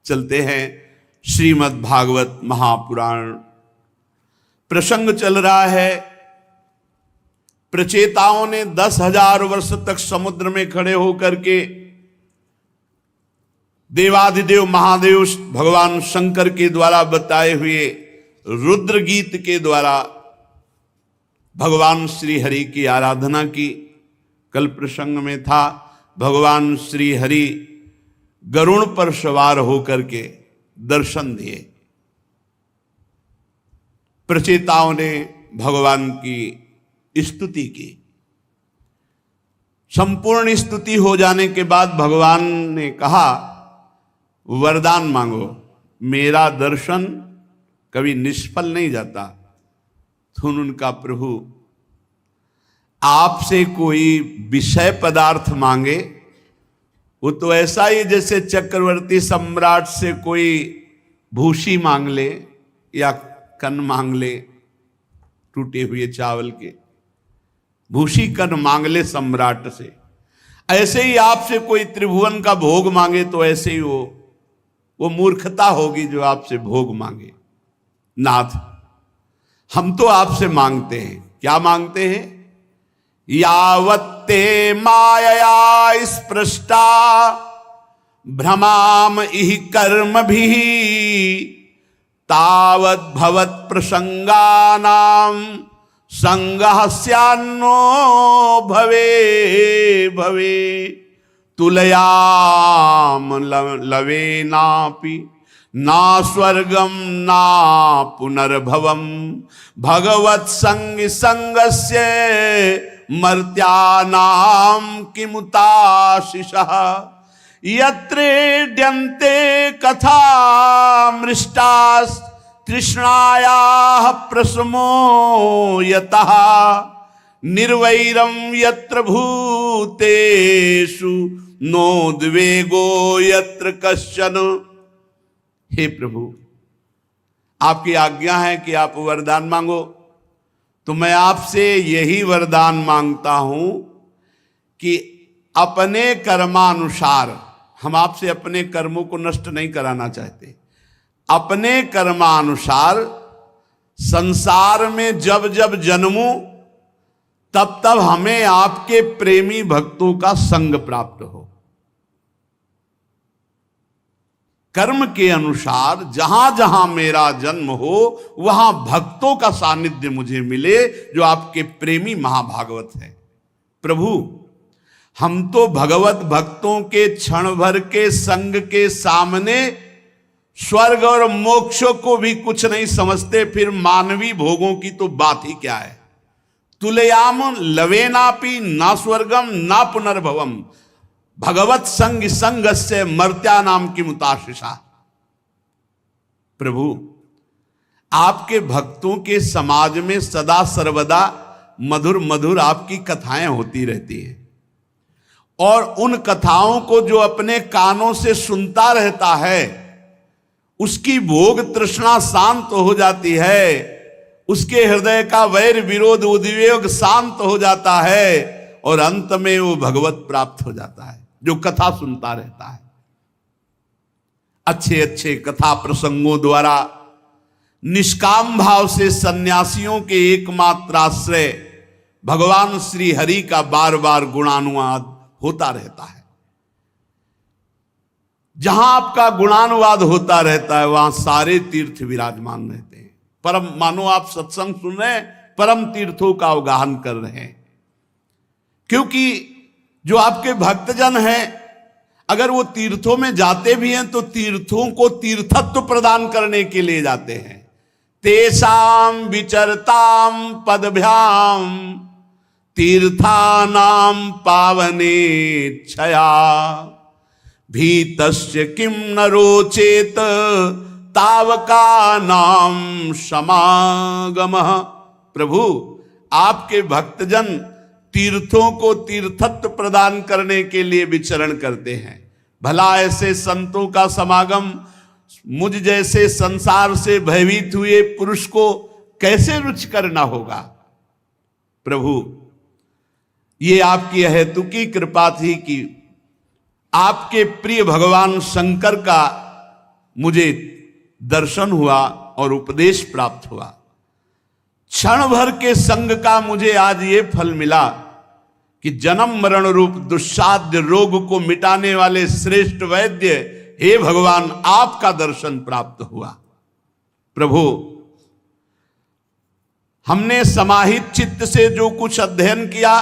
चलते हैं श्रीमद् भागवत महापुराण। प्रसंग चल रहा है, प्रचेताओं ने 10,000 वर्ष तक समुद्र में खड़े होकर के देवाधिदेव महादेव भगवान शंकर के द्वारा बताए हुए रुद्र गीत के द्वारा भगवान श्री हरि की आराधना की। कल प्रसंग में था भगवान श्री हरि गरुड़ पर सवार होकर के दर्शन दिए। प्रचेताओं ने भगवान की स्तुति की। संपूर्ण स्तुति हो जाने के बाद भगवान ने कहा, वरदान मांगो, मेरा दर्शन कभी निष्फल नहीं जाता। सुन उनका प्रभु, आपसे कोई विषय पदार्थ मांगे वो तो ऐसा ही जैसे चक्रवर्ती सम्राट से कोई भूसी मांग ले या कन मांग ले, टूटे हुए चावल के भूसी कन मांग ले सम्राट से, ऐसे ही आपसे कोई त्रिभुवन का भोग मांगे तो ऐसे ही वो मूर्खता होगी जो आपसे भोग मांगे। नाथ, हम तो आपसे मांगते हैं, क्या मांगते हैं? यावत्ते मायया स्पृष्टा भ्रमाम इहि कर्म भी तावत् भवत् प्रसंगानाम संगः स्यान्नो भवे भवे तुलयाम लवेनापि ना स्वर्गम ना पुनर्भवम भगवत संग संगस्य मर्त्यानाम किमुताशिषः यत्रेड्यन्ते कथा मृष्टास् तृष्णायाः प्रशमो यतः निर्वैरं यत्र भूतेषु नोद्वेगो यत्र कश्चन। हे प्रभु, आपकी आज्ञा है कि आप वरदान मांगो, तो मैं आपसे यही वरदान मांगता हूं कि अपने कर्मानुसार, हम आपसे अपने कर्मों को नष्ट नहीं कराना चाहते, अपने कर्मानुसार संसार में जब जब जन्मूं तब तब हमें आपके प्रेमी भक्तों का संग प्राप्त हो। कर्म के अनुसार जहां जहां मेरा जन्म हो वहां भक्तों का सानिध्य मुझे मिले जो आपके प्रेमी महाभागवत हैं। प्रभु, हम तो भगवत भक्तों के क्षण भर के संग के सामने स्वर्ग और मोक्ष को भी कुछ नहीं समझते, फिर मानवी भोगों की तो बात ही क्या है। तुलयाम लवेनापि ना स्वर्गम ना पुनर्भवम भगवत संग संगस्य मर्त्या नाम की मुताशिषा। प्रभु, आपके भक्तों के समाज में सदा सर्वदा मधुर मधुर आपकी कथाएं होती रहती हैं, और उन कथाओं को जो अपने कानों से सुनता रहता है उसकी भोग तृष्णा शांत हो जाती है, उसके हृदय का वैर विरोध उद्वेग शांत हो जाता है, और अंत में वो भगवत प्राप्त हो जाता है जो कथा सुनता रहता है। अच्छे अच्छे कथा प्रसंगों द्वारा निष्काम भाव से सन्यासियों के एकमात्र आश्रय भगवान श्री हरि का बार बार गुणानुवाद होता रहता है। जहां आपका गुणानुवाद होता रहता है वहां सारे तीर्थ विराजमान रहते हैं। परम, मानो आप सत्संग सुन रहे हैं, परम तीर्थों का अवगाहन कर रहे हैं, क्योंकि जो आपके भक्तजन हैं अगर वो तीर्थों में जाते भी हैं तो तीर्थों को तीर्थत्व प्रदान करने के लिए जाते हैं। तेषाम विचरताम पदभ्याम तीर्थानाम पावने छया भीतस्य किम न रोचेत तावका नाम समागमः। प्रभु, आपके भक्तजन तीर्थों को तीर्थत्व प्रदान करने के लिए विचरण करते हैं। भला ऐसे संतों का समागम मुझ जैसे संसार से भयभीत हुए पुरुष को कैसे रुचिकर न होगा। प्रभु, ये आपकी अहेतुकी कृपा थी कि आपके प्रिय भगवान शंकर का मुझे दर्शन हुआ और उपदेश प्राप्त हुआ। क्षण भर के संग का मुझे आज ये फल मिला कि जन्म मरण रूप दुस्साध्य रोग को मिटाने वाले श्रेष्ठ वैद्य हे भगवान आपका दर्शन प्राप्त हुआ। प्रभु, हमने समाहित चित्त से जो कुछ अध्ययन किया,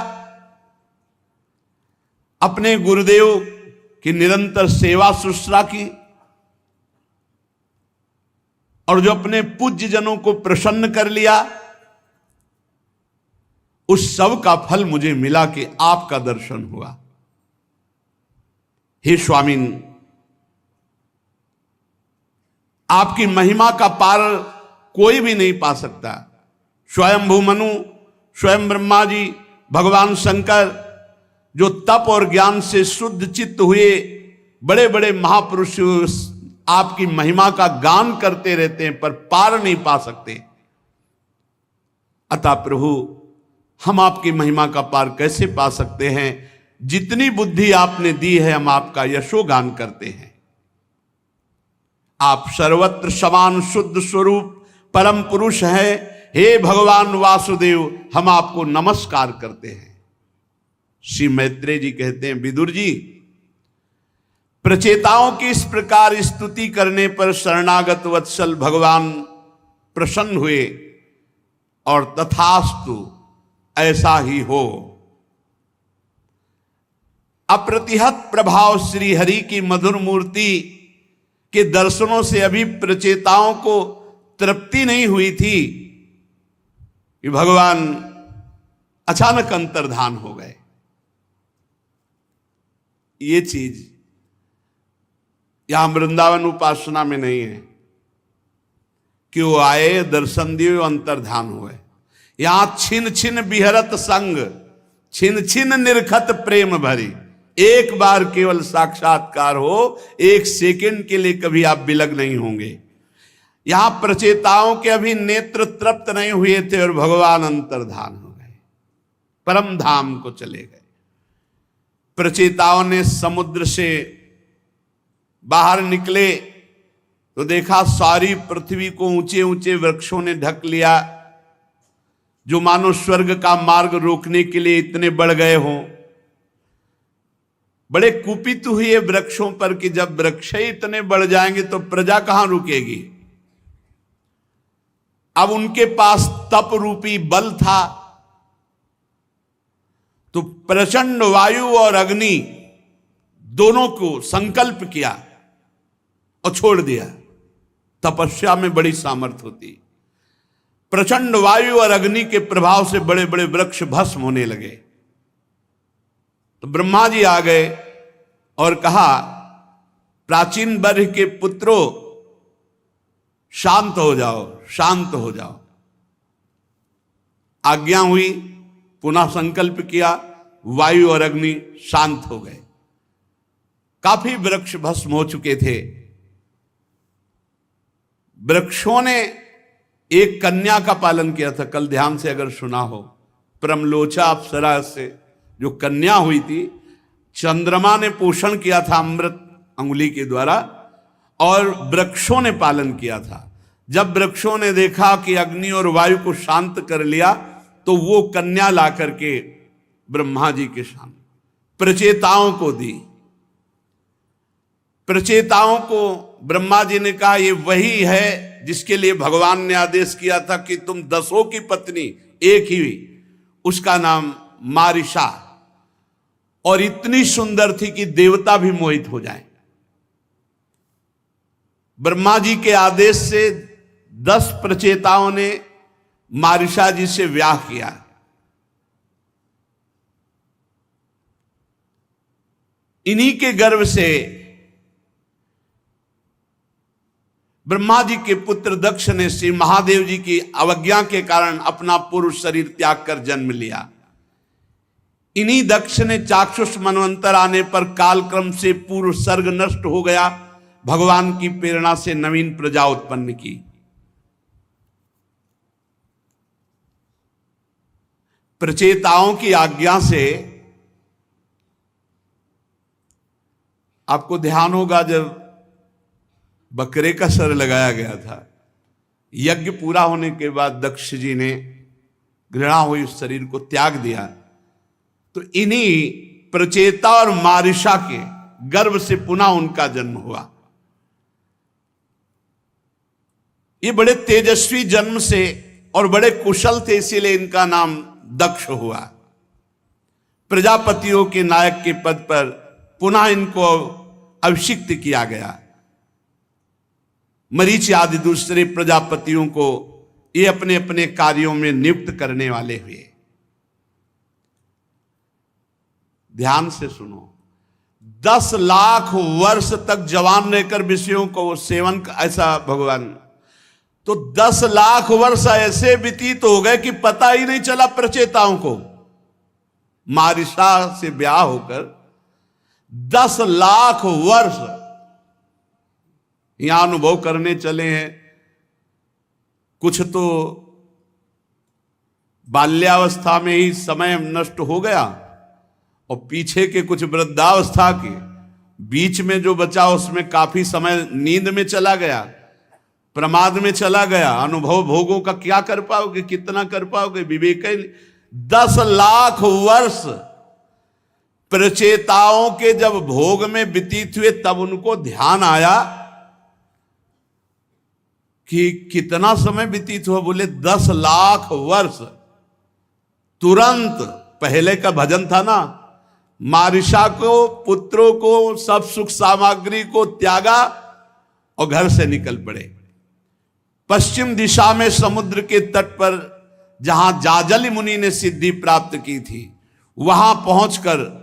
अपने गुरुदेव की निरंतर सेवा शुश्रूषा की और जो अपने पूज्य जनों को प्रसन्न कर लिया, उस सब का फल मुझे मिला कि आपका दर्शन हुआ। हे स्वामीन, आपकी महिमा का पार कोई भी नहीं पा सकता। स्वयंभू मनु, स्वयं ब्रह्मा जी, भगवान शंकर जो तप और ज्ञान से शुद्ध चित्त हुए बड़े बड़े महापुरुष आपकी महिमा का गान करते रहते हैं पर पार नहीं पा सकते। अतः प्रभु, हम आपकी महिमा का पार कैसे पा सकते हैं? जितनी बुद्धि आपने दी है हम आपका यशोगान करते हैं। आप सर्वत्र समान शुद्ध स्वरूप परम पुरुष हैं। हे भगवान वासुदेव, हम आपको नमस्कार करते हैं। श्री मैत्रेय जी कहते हैं, विदुर जी, प्रचेताओं की इस प्रकार स्तुति करने पर शरणागत वत्सल भगवान प्रसन्न हुए और तथास्तु ऐसा ही हो। अप्रतिहत प्रभाव श्री हरि की मधुर मूर्ति के दर्शनों से अभी प्रचेताओं को तृप्ति नहीं हुई थी कि भगवान अचानक अंतर्धान हो गए। ये चीज यहां वृंदावन उपासना में नहीं है कि वो आए, दर्शन दिए, अंतर्धान हुए। यहां छिन छिन बिहरत संग, छिन छिन निरखत प्रेम भरी। एक बार केवल साक्षात्कार हो, एक सेकंड के लिए कभी आप विलग नहीं होंगे। यहां प्रचेताओं के अभी नेत्र तृप्त नहीं हुए थे और भगवान अंतर्धान हो गए, परम धाम को चले गए। प्रचेताओं ने समुद्र से बाहर निकले तो देखा सारी पृथ्वी को ऊंचे ऊंचे वृक्षों ने ढक लिया, जो मानो स्वर्ग का मार्ग रोकने के लिए इतने बढ़ गए हों। बड़े कुपित हुए वृक्षों पर कि जब वृक्ष ही इतने बढ़ जाएंगे तो प्रजा कहां रुकेगी। अब उनके पास तप रूपी बल था, तो प्रचंड वायु और अग्नि दोनों को संकल्प किया और छोड़ दिया। तपस्या में बड़ी सामर्थ्य होती। प्रचंड वायु और अग्नि के प्रभाव से बड़े बड़े वृक्ष भस्म होने लगे। तो ब्रह्मा जी आ गए और कहा, प्राचीन वर्ष के पुत्रों, शांत हो जाओ, शांत हो जाओ। आज्ञा हुई, पुनः संकल्प किया, वायु और अग्नि शांत हो गए। काफी वृक्ष भस्म हो चुके थे। वृक्षों ने एक कन्या का पालन किया था, कल ध्यान से अगर सुना हो, परमलोचा अप्सरा से जो कन्या हुई थी, चंद्रमा ने पोषण किया था अमृत अंगुली के द्वारा और वृक्षों ने पालन किया था। जब वृक्षों ने देखा कि अग्नि और वायु को शांत कर लिया तो वो कन्या ला करके ब्रह्मा जी के सामने प्रचेताओं को दी। प्रचेताओं को ब्रह्मा जी ने कहा, ये वही है जिसके लिए भगवान ने आदेश किया था कि तुम 10 की पत्नी एक ही हुई, उसका नाम मारिशा, और इतनी सुंदर थी कि देवता भी मोहित हो जाए। ब्रह्मा जी के आदेश से 10 प्रचेताओं ने मारिशा जी से विवाह किया। इन्हीं के गर्भ से ब्रह्मा जी के पुत्र दक्ष ने श्री महादेव जी की अवज्ञा के कारण अपना पुरुष शरीर त्याग कर जन्म लिया। इन्हीं दक्ष ने चाक्षुष मनवंतर आने पर कालक्रम से पूर्व सर्ग नष्ट हो गया, भगवान की प्रेरणा से नवीन प्रजा उत्पन्न की। प्रचेताओं की आज्ञा से आपको ध्यान होगा, जब बकरे का सर लगाया गया था। यज्ञ पूरा होने के बाद दक्ष जी ने घृणा हुई उस शरीर को त्याग दिया। तो इन्हीं प्रचेता और मारिशा के गर्भ से पुनः उनका जन्म हुआ। ये बड़े तेजस्वी जन्म से और बड़े कुशल थे, इसीलिए इनका नाम दक्ष हुआ। प्रजापतियों के नायक के पद पर पुनः इनको अभिषिक्त किया गया। मरीचि आदि दूसरे प्रजापतियों को ये अपने अपने कार्यों में नियुक्त करने वाले हुए। ध्यान से सुनो, 10 लाख वर्ष तक जवान रहकर विषयों को सेवन, ऐसा भगवान, तो 10 लाख वर्ष ऐसे व्यतीत हो गए कि पता ही नहीं चला प्रचेताओं को। मारिशा से ब्याह होकर 10 लाख वर्ष यहां अनुभव करने चले हैं। कुछ तो बाल्यावस्था में ही समय नष्ट हो गया, और पीछे के कुछ वृद्धावस्था के बीच में जो बचा उसमें काफी समय नींद में चला गया, प्रमाद में चला गया। अनुभव भोगों का क्या कर पाओगे, कितना कर पाओगे, विवेक ही नहीं। 10 लाख वर्ष प्रचेताओं के जब भोग में व्यतीत हुए, तब उनको ध्यान आया कि कितना समय व्यतीत हुआ। बोले 10 लाख वर्ष। तुरंत पहले का भजन था ना, मारिशा को, पुत्रों को, सब सुख सामग्री को त्यागा और घर से निकल पड़े। पश्चिम दिशा में समुद्र के तट पर जहां जाजली मुनि ने सिद्धि प्राप्त की थी, वहां पहुंचकर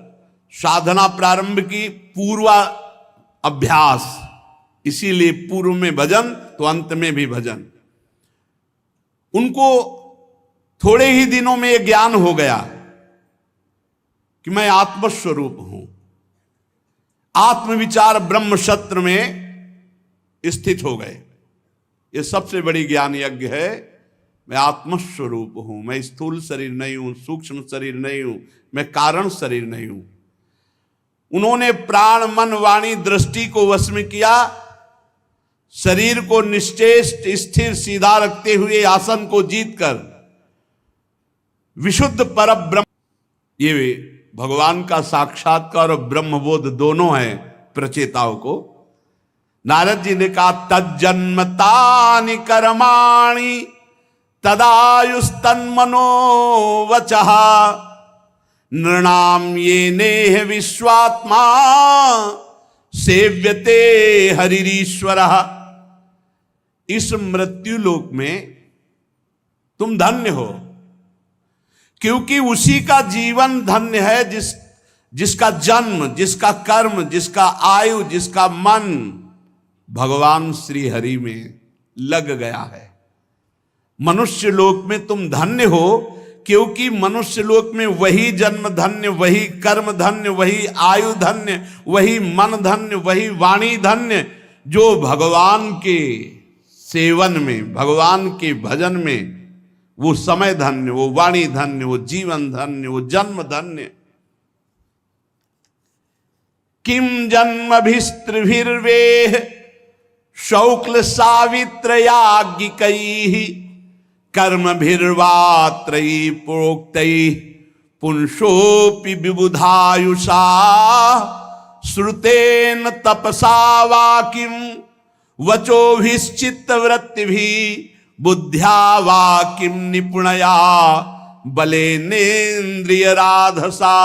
साधना प्रारंभ की। पूर्व अभ्यास, इसीलिए पूर्व में भजन तो अंत में भी भजन। उनको थोड़े ही दिनों में यह ज्ञान हो गया कि मैं आत्मस्वरूप हूं। आत्मविचार ब्रह्म शस्त्र में स्थित हो गए। यह सबसे बड़ी ज्ञान यज्ञ है। मैं आत्मस्वरूप हूं, मैं स्थूल शरीर नहीं हूं, सूक्ष्म शरीर नहीं हूं, मैं कारण शरीर नहीं हूं। उन्होंने प्राण मन वाणी दृष्टि को वश में किया। शरीर को निश्चेष्ट स्थिर सीधा रखते हुए आसन को जीतकर विशुद्ध पर ब्रह्म, ये भगवान का साक्षात्कार और ब्रह्मबोध दोनों है प्रचेताओं को। नारद जी ने कहा, तज्जन्मतानि कर्माणि तदायुस्तन्मनो वचः नृणाम ये नेह विश्वात्मा सेव्यते हरिरीश्वरः। इस मृत्यु लोक में तुम धन्य हो, क्योंकि उसी का जीवन धन्य है जिसका जन्म, जिसका कर्म, जिसका आयु, जिसका मन भगवान श्री हरि में लग गया है। मनुष्य लोक में तुम धन्य हो, क्योंकि मनुष्य लोक में वही जन्म धन्य, वही कर्म धन्य, वही आयु धन्य, वही मन धन्य, वही वाणी धन्य, जो भगवान के सेवन में, भगवान के भजन में वो समय धन्य, वो वाणी धन्य, वो जीवन धन्य, वो जन्म धन्य। किम जन्मभिस्त्रिभिर्वेह शौक्ल सावित्रयाज्ञिकैः कर्मभिर्वात्रयी प्रोक्तैः पुंसोऽपि विबुधायुषा श्रुतेन तपसा वा किं वचोभिश्चित्तवृत्तिभिः बुद्ध्या वा किं निपुणया बलेनेन्द्रियराधसा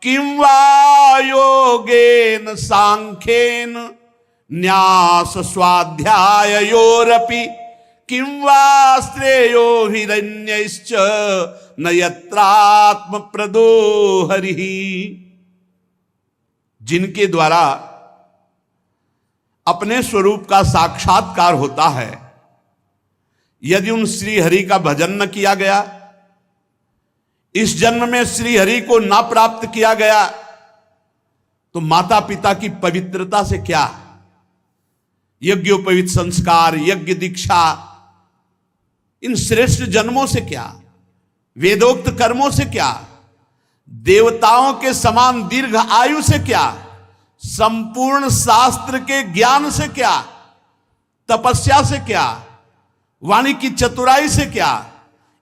किं वा योगेन सांख्येन न्यास स्वाध्याययोरपि किं वा श्रेयोभिरन्यैश्च न यत्रात्मप्रदो हरिः। जिनके द्वारा अपने स्वरूप का साक्षात्कार होता है, यदि उन श्री हरि का भजन न किया गया, इस जन्म में श्री हरि को न प्राप्त किया गया, तो माता पिता की पवित्रता से क्या, यज्ञोपवीत संस्कार, यज्ञ दीक्षा, इन श्रेष्ठ जन्मों से क्या, वेदोक्त कर्मों से क्या, देवताओं के समान दीर्घ आयु से क्या, संपूर्ण शास्त्र के ज्ञान से क्या, तपस्या से क्या, वाणी की चतुराई से क्या,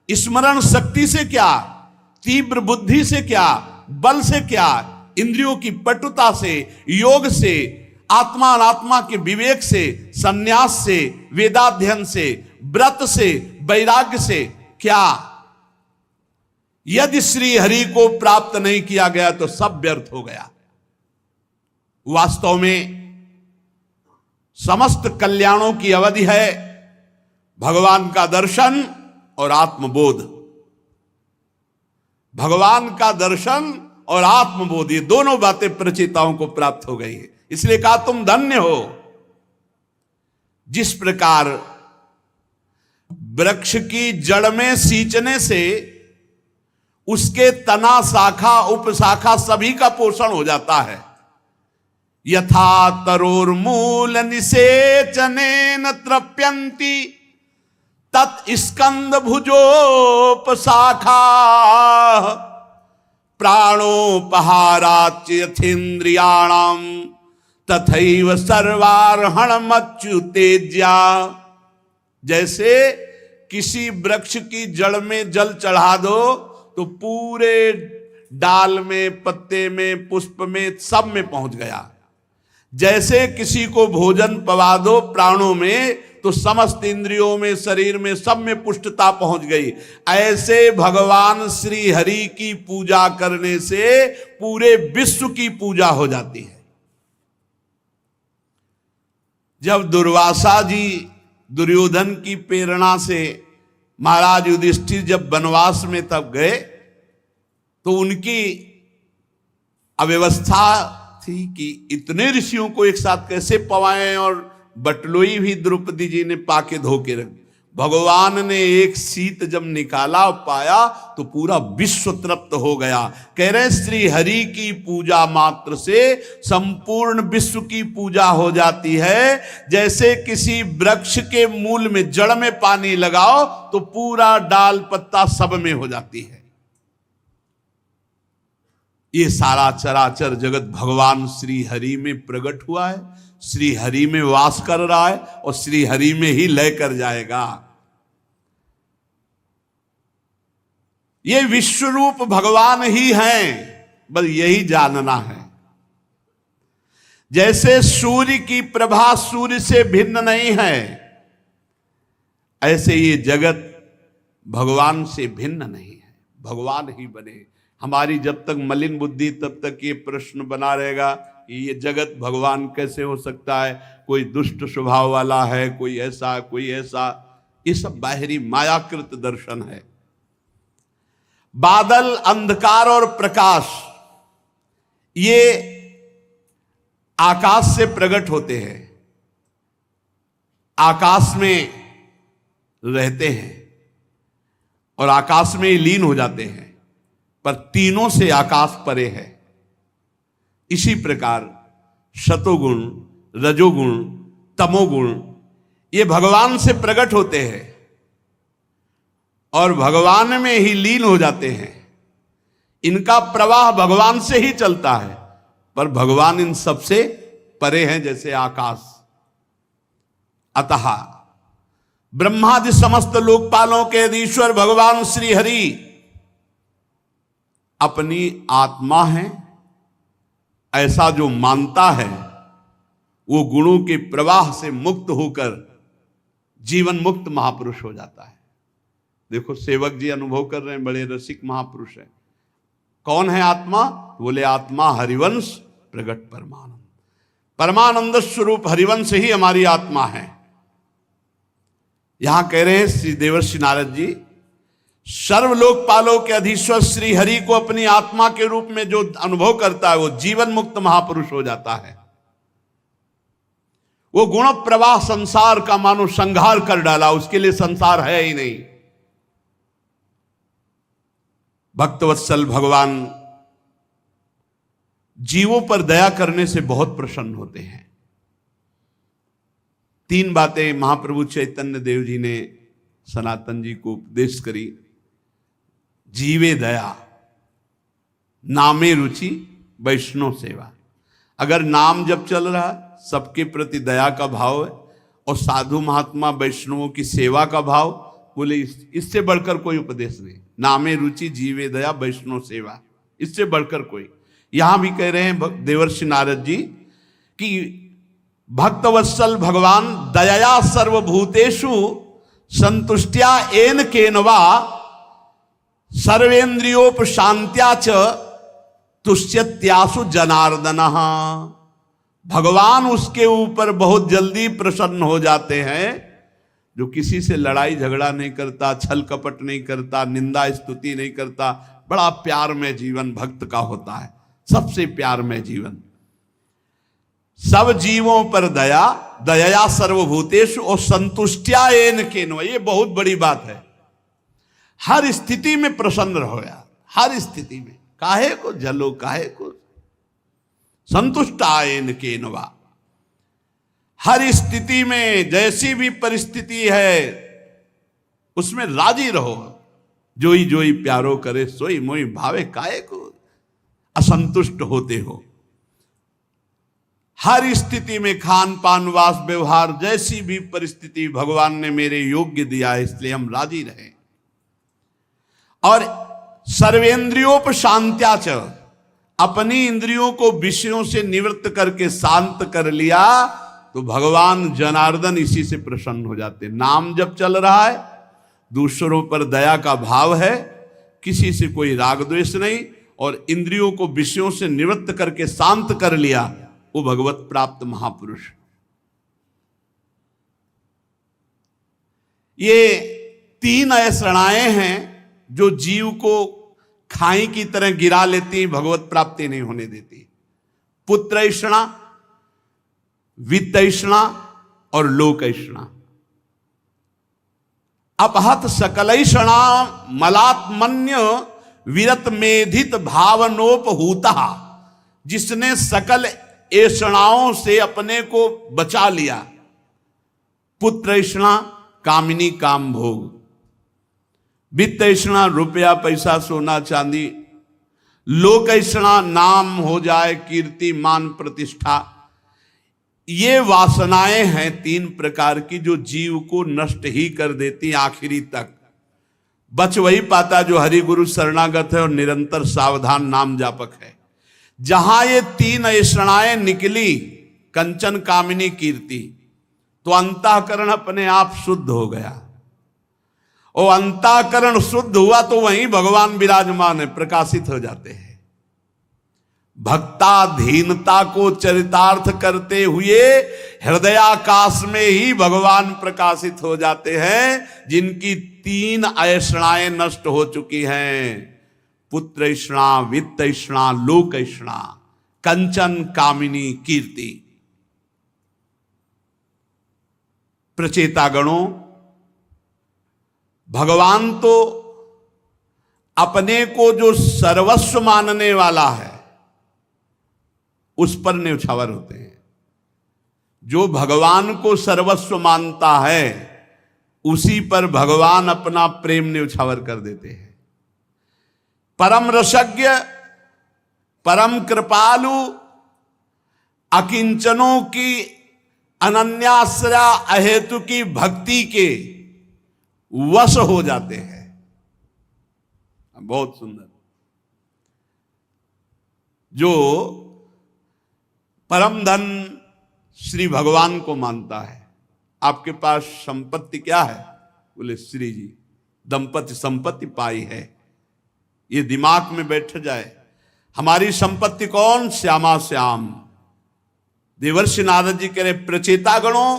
स्मरण शक्ति से क्या, तीव्र बुद्धि से क्या, बल से क्या, इंद्रियों की पटुता से, योग से, आत्मा अनात्मा के विवेक से, संन्यास से, वेदाध्ययन से, व्रत से, वैराग्य से क्या। यदि श्री हरि को प्राप्त नहीं किया गया तो सब व्यर्थ हो गया। वास्तव में समस्त कल्याणों की अवधि है भगवान का दर्शन और आत्मबोध। भगवान का दर्शन और आत्मबोध, ये दोनों बातें प्रचेताओं को प्राप्त हो गई है। इसलिए कहा तुम धन्य हो। जिस प्रकार वृक्ष की जड़ में सींचने से उसके तना, शाखा, उपशाखा सभी का पोषण हो जाता है, यथा तरोर्मूल निसेचनेन तृप्यन्ति तत्स्कंद भुजोपशाखा प्राणोपहाराच यथेन्द्रियाणाम तथैव सर्वार्हणमच्युतेज्या। जैसे किसी वृक्ष की जड़ में जल चढ़ा दो तो पूरे डाल में, पत्ते में, पुष्प में, सब में पहुंच गया। जैसे किसी को भोजन पवा दो प्राणों में तो समस्त इंद्रियों में, शरीर में, सब में पुष्टता पहुंच गई। ऐसे भगवान श्री हरि की पूजा करने से पूरे विश्व की पूजा हो जाती है। जब दुर्वासा जी दुर्योधन की प्रेरणा से महाराज युधिष्ठिर जब वनवास में तब गए तो उनकी अव्यवस्था थी कि इतने ऋषियों को एक साथ कैसे पवाएं, और बटलोई भी द्रौपदी जी ने पाके धो के रख दी। भगवान ने एक शीत जब निकाला पाया तो पूरा विश्व तृप्त हो गया। कह रहे श्री हरि की पूजा मात्र से संपूर्ण विश्व की पूजा हो जाती है। जैसे किसी वृक्ष के मूल में, जड़ में पानी लगाओ तो पूरा डाल पत्ता सब में हो जाती है। ये सारा चराचर जगत भगवान श्री हरि में प्रकट हुआ है, श्री हरि में वास कर रहा है और श्री हरि में ही लय कर जाएगा। ये विश्व रूप भगवान ही हैं, बस यही जानना है। जैसे सूर्य की प्रभा सूर्य से भिन्न नहीं है, ऐसे ये जगत भगवान से भिन्न नहीं है, भगवान ही बने। हमारी जब तक मलिन बुद्धि तब तक ये प्रश्न बना रहेगा कि ये जगत भगवान कैसे हो सकता है, कोई दुष्ट स्वभाव वाला है, कोई ऐसा, कोई ऐसा। ये सब बाहरी मायाकृत दर्शन है। बादल, अंधकार और प्रकाश ये आकाश से प्रकट होते हैं, आकाश में रहते हैं और आकाश में ही लीन हो जाते हैं, पर तीनों से आकाश परे है। इसी प्रकार सतोगुण, रजोगुण, तमोगुण ये भगवान से प्रकट होते हैं और भगवान में ही लीन हो जाते हैं। इनका प्रवाह भगवान से ही चलता है, पर भगवान इन सबसे परे हैं, जैसे आकाश। अतः ब्रह्मादि समस्त लोकपालों के ईश्वर भगवान श्री हरि अपनी आत्मा है, ऐसा जो मानता है वो गुणों के प्रवाह से मुक्त होकर जीवन मुक्त महापुरुष हो जाता है। देखो सेवक जी अनुभव कर रहे हैं, बड़े रसिक महापुरुष हैं। कौन है आत्मा? बोले आत्मा हरिवंश प्रगट परमानंद। परमानंद स्वरूप हरिवंश ही हमारी आत्मा है। यहां कह रहे हैं श्री देवर्षि नारद जी, सर्वलोकपालों के अधीश्वर श्री हरि को अपनी आत्मा के रूप में जो अनुभव करता है वो जीवन मुक्त महापुरुष हो जाता है। वो गुण प्रवाह संसार का मानो संहार कर डाला, उसके लिए संसार है ही नहीं। भक्तवत्सल भगवान जीवों पर दया करने से बहुत प्रसन्न होते हैं। 3 बातें महाप्रभु चैतन्य देव जी ने सनातन जी को उपदेश करी। जीवे दया, नामे रुचि, वैष्णव सेवा। अगर नाम जब चल रहा है, सबके प्रति दया का भाव है और साधु महात्मा वैष्णवों की सेवा का भाव, बोले इससे बढ़कर कोई उपदेश नहीं। नामे रुचि जीवे दया वैष्णव सेवा, इससे बढ़कर कोई। यहां भी कह रहे हैं देवर्षि नारद जी कि भक्तवत्सल भगवान दया सर्वभूतेषु संतुष्टिया एन केनवा सर्वेन्द्रियोपशांत्या च तुष्यत्यासु जनार्दनः। भगवान उसके ऊपर बहुत जल्दी प्रसन्न हो जाते हैं जो किसी से लड़ाई झगड़ा नहीं करता, छल कपट नहीं करता, निंदा स्तुति नहीं करता। बड़ा प्यार में जीवन भक्त का होता है, सबसे प्यार में जीवन। सब जीवों पर दया, दया सर्वभूतेषु और संतुष्टिया एन केनवा, ये बहुत बड़ी बात है। हर स्थिति में प्रसन्न रहो यार, हर स्थिति में, काहे को जलो काहे को, संतुष्टायन केनवा। हर स्थिति में जैसी भी परिस्थिति है उसमें राजी रहो। जोई जोई प्यारो करे सोई मोई भावे, काहे को असंतुष्ट होते हो। हर स्थिति में खान पान वास व्यवहार जैसी भी परिस्थिति भगवान ने मेरे योग्य दिया है, इसलिए हम राजी रहे। और सर्वेंद्रियोपशांत्या च, अपनी इंद्रियों को विषयों से निवृत्त करके शांत कर लिया तो भगवान जनार्दन इसी से प्रसन्न हो जाते। नाम जब चल रहा है, दूसरों पर दया का भाव है, किसी से कोई राग द्वेष नहीं, और इंद्रियों को विषयों से निवृत्त करके शांत कर लिया, वो भगवत प्राप्त महापुरुष। ये तीन ऐसणाएं हैं जो जीव को खाई की तरह गिरा लेती, भगवत प्राप्ति नहीं होने देती। पुत्रैषणा, वित्तैषणा और लोकैषणा। अपहत सकलैषणा मलात्मन्य विरत मेधित भावनोपहूता, जिसने सकल ऐषणाओं से अपने को बचा लिया। पुत्रैषणा कामिनी काम भोग, वित्तैषणा रुपया पैसा सोना चांदी, लोकैषणा नाम हो जाए कीर्ति मान प्रतिष्ठा। ये वासनाएं हैं तीन प्रकार की जो जीव को नष्ट ही कर देती आखिरी तक। बच वही पाता जो हरि गुरु शरणागत है और निरंतर सावधान नाम जापक है। जहां ये तीन ऐषणाएं निकली, कंचन कामिनी कीर्ति, तो अंतःकरण अपने आप शुद्ध हो गया। और अंतःकरण शुद्ध हुआ तो वहीं भगवान विराजमान है, प्रकाशित हो जाते हैं। भक्ताधीनता को चरितार्थ करते हुए हृदयाकाश में ही भगवान प्रकाशित हो जाते हैं, जिनकी तीन ऐषणाएं नष्ट हो चुकी हैं। पुत्रैषणा, वित्तैषणा, लोकैषणा, कंचन कामिनी कीर्ति। प्रचेतागणों, भगवान तो अपने को जो सर्वस्व मानने वाला है उस पर न्यौछावर होते हैं। जो भगवान को सर्वस्व मानता है उसी पर भगवान अपना प्रेम न्यौछावर कर देते हैं। परम रसज्ञ, परम कृपालु, अकिंचनों की अनन्याश्रया अहेतु की भक्ति के वश हो जाते हैं। बहुत सुंदर। जो परम धन श्री भगवान को मानता है। आपके पास संपत्ति क्या है? बोले श्री जी दंपति संपत्ति पाई है। ये दिमाग में बैठ जाए। हमारी संपत्ति कौन? श्यामा श्याम। देवर्षि नारद जी कह रहे प्रचेतागणों,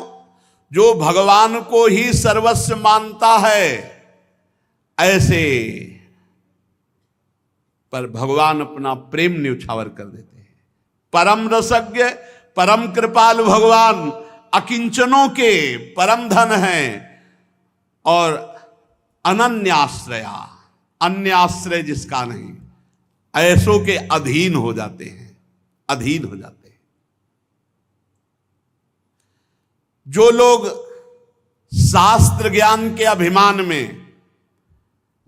जो भगवान को ही सर्वस्व मानता है, ऐसे पर भगवान अपना प्रेम न्यौछावर कर देते हैं। परम रसज्ञ, परम कृपालु भगवान अकिंचनों के परम धन हैं और अनन्याश्रया, अन्य आश्रय जिसका नहीं, ऐसों के अधीन हो जाते हैं, अधीन हो जाते हैं। जो लोग शास्त्र ज्ञान के अभिमान में,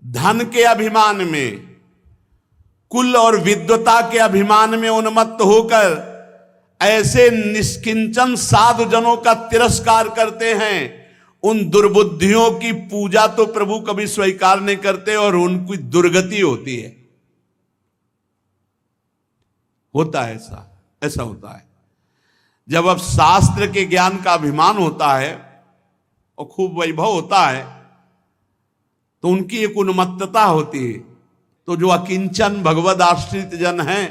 धन के अभिमान में, कुल और विद्वता के अभिमान में उन्मत्त होकर ऐसे निष्किंचन साधु जनों का तिरस्कार करते हैं, उन दुर्बुद्धियों की पूजा तो प्रभु कभी स्वीकार नहीं करते और उनकी दुर्गति होती है। होता है ऐसा होता है। जब अब शास्त्र के ज्ञान का अभिमान होता है और खूब वैभव होता है तो उनकी एक उन्मत्तता होती है। तो जो अकिंचन भगवद आश्रित जन हैं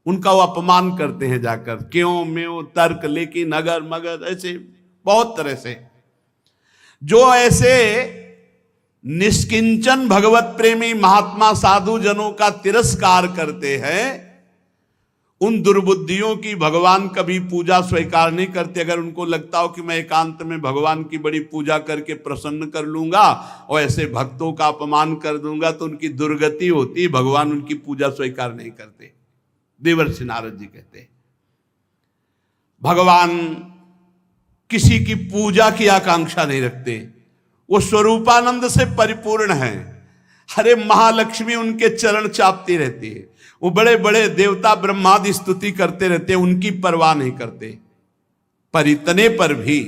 उनका वो अपमान करते हैं जाकर, क्यों म्यों तर्क लेकिन अगर मगर, ऐसे बहुत तरह से। जो ऐसे निष्किंचन भगवत प्रेमी महात्मा साधु जनों का तिरस्कार करते हैं, उन दुर्बुद्धियों की भगवान कभी पूजा स्वीकार नहीं करते। अगर उनको लगता हो कि मैं एकांत में भगवान की बड़ी पूजा करके प्रसन्न कर लूंगा और ऐसे भक्तों का अपमान कर दूंगा तो उनकी दुर्गति होती, भगवान उनकी पूजा स्वीकार नहीं करते। देवर्षि नारद जी कहते हैं भगवान किसी की पूजा की आकांक्षा नहीं रखते, वो स्वरूपानंद से परिपूर्ण है। अरे महालक्ष्मी उनके चरण चापती रहती है, वो बड़े बड़े देवता ब्रह्मादि स्तुति करते रहते हैं, उनकी परवाह नहीं करते। पर इतने पर भी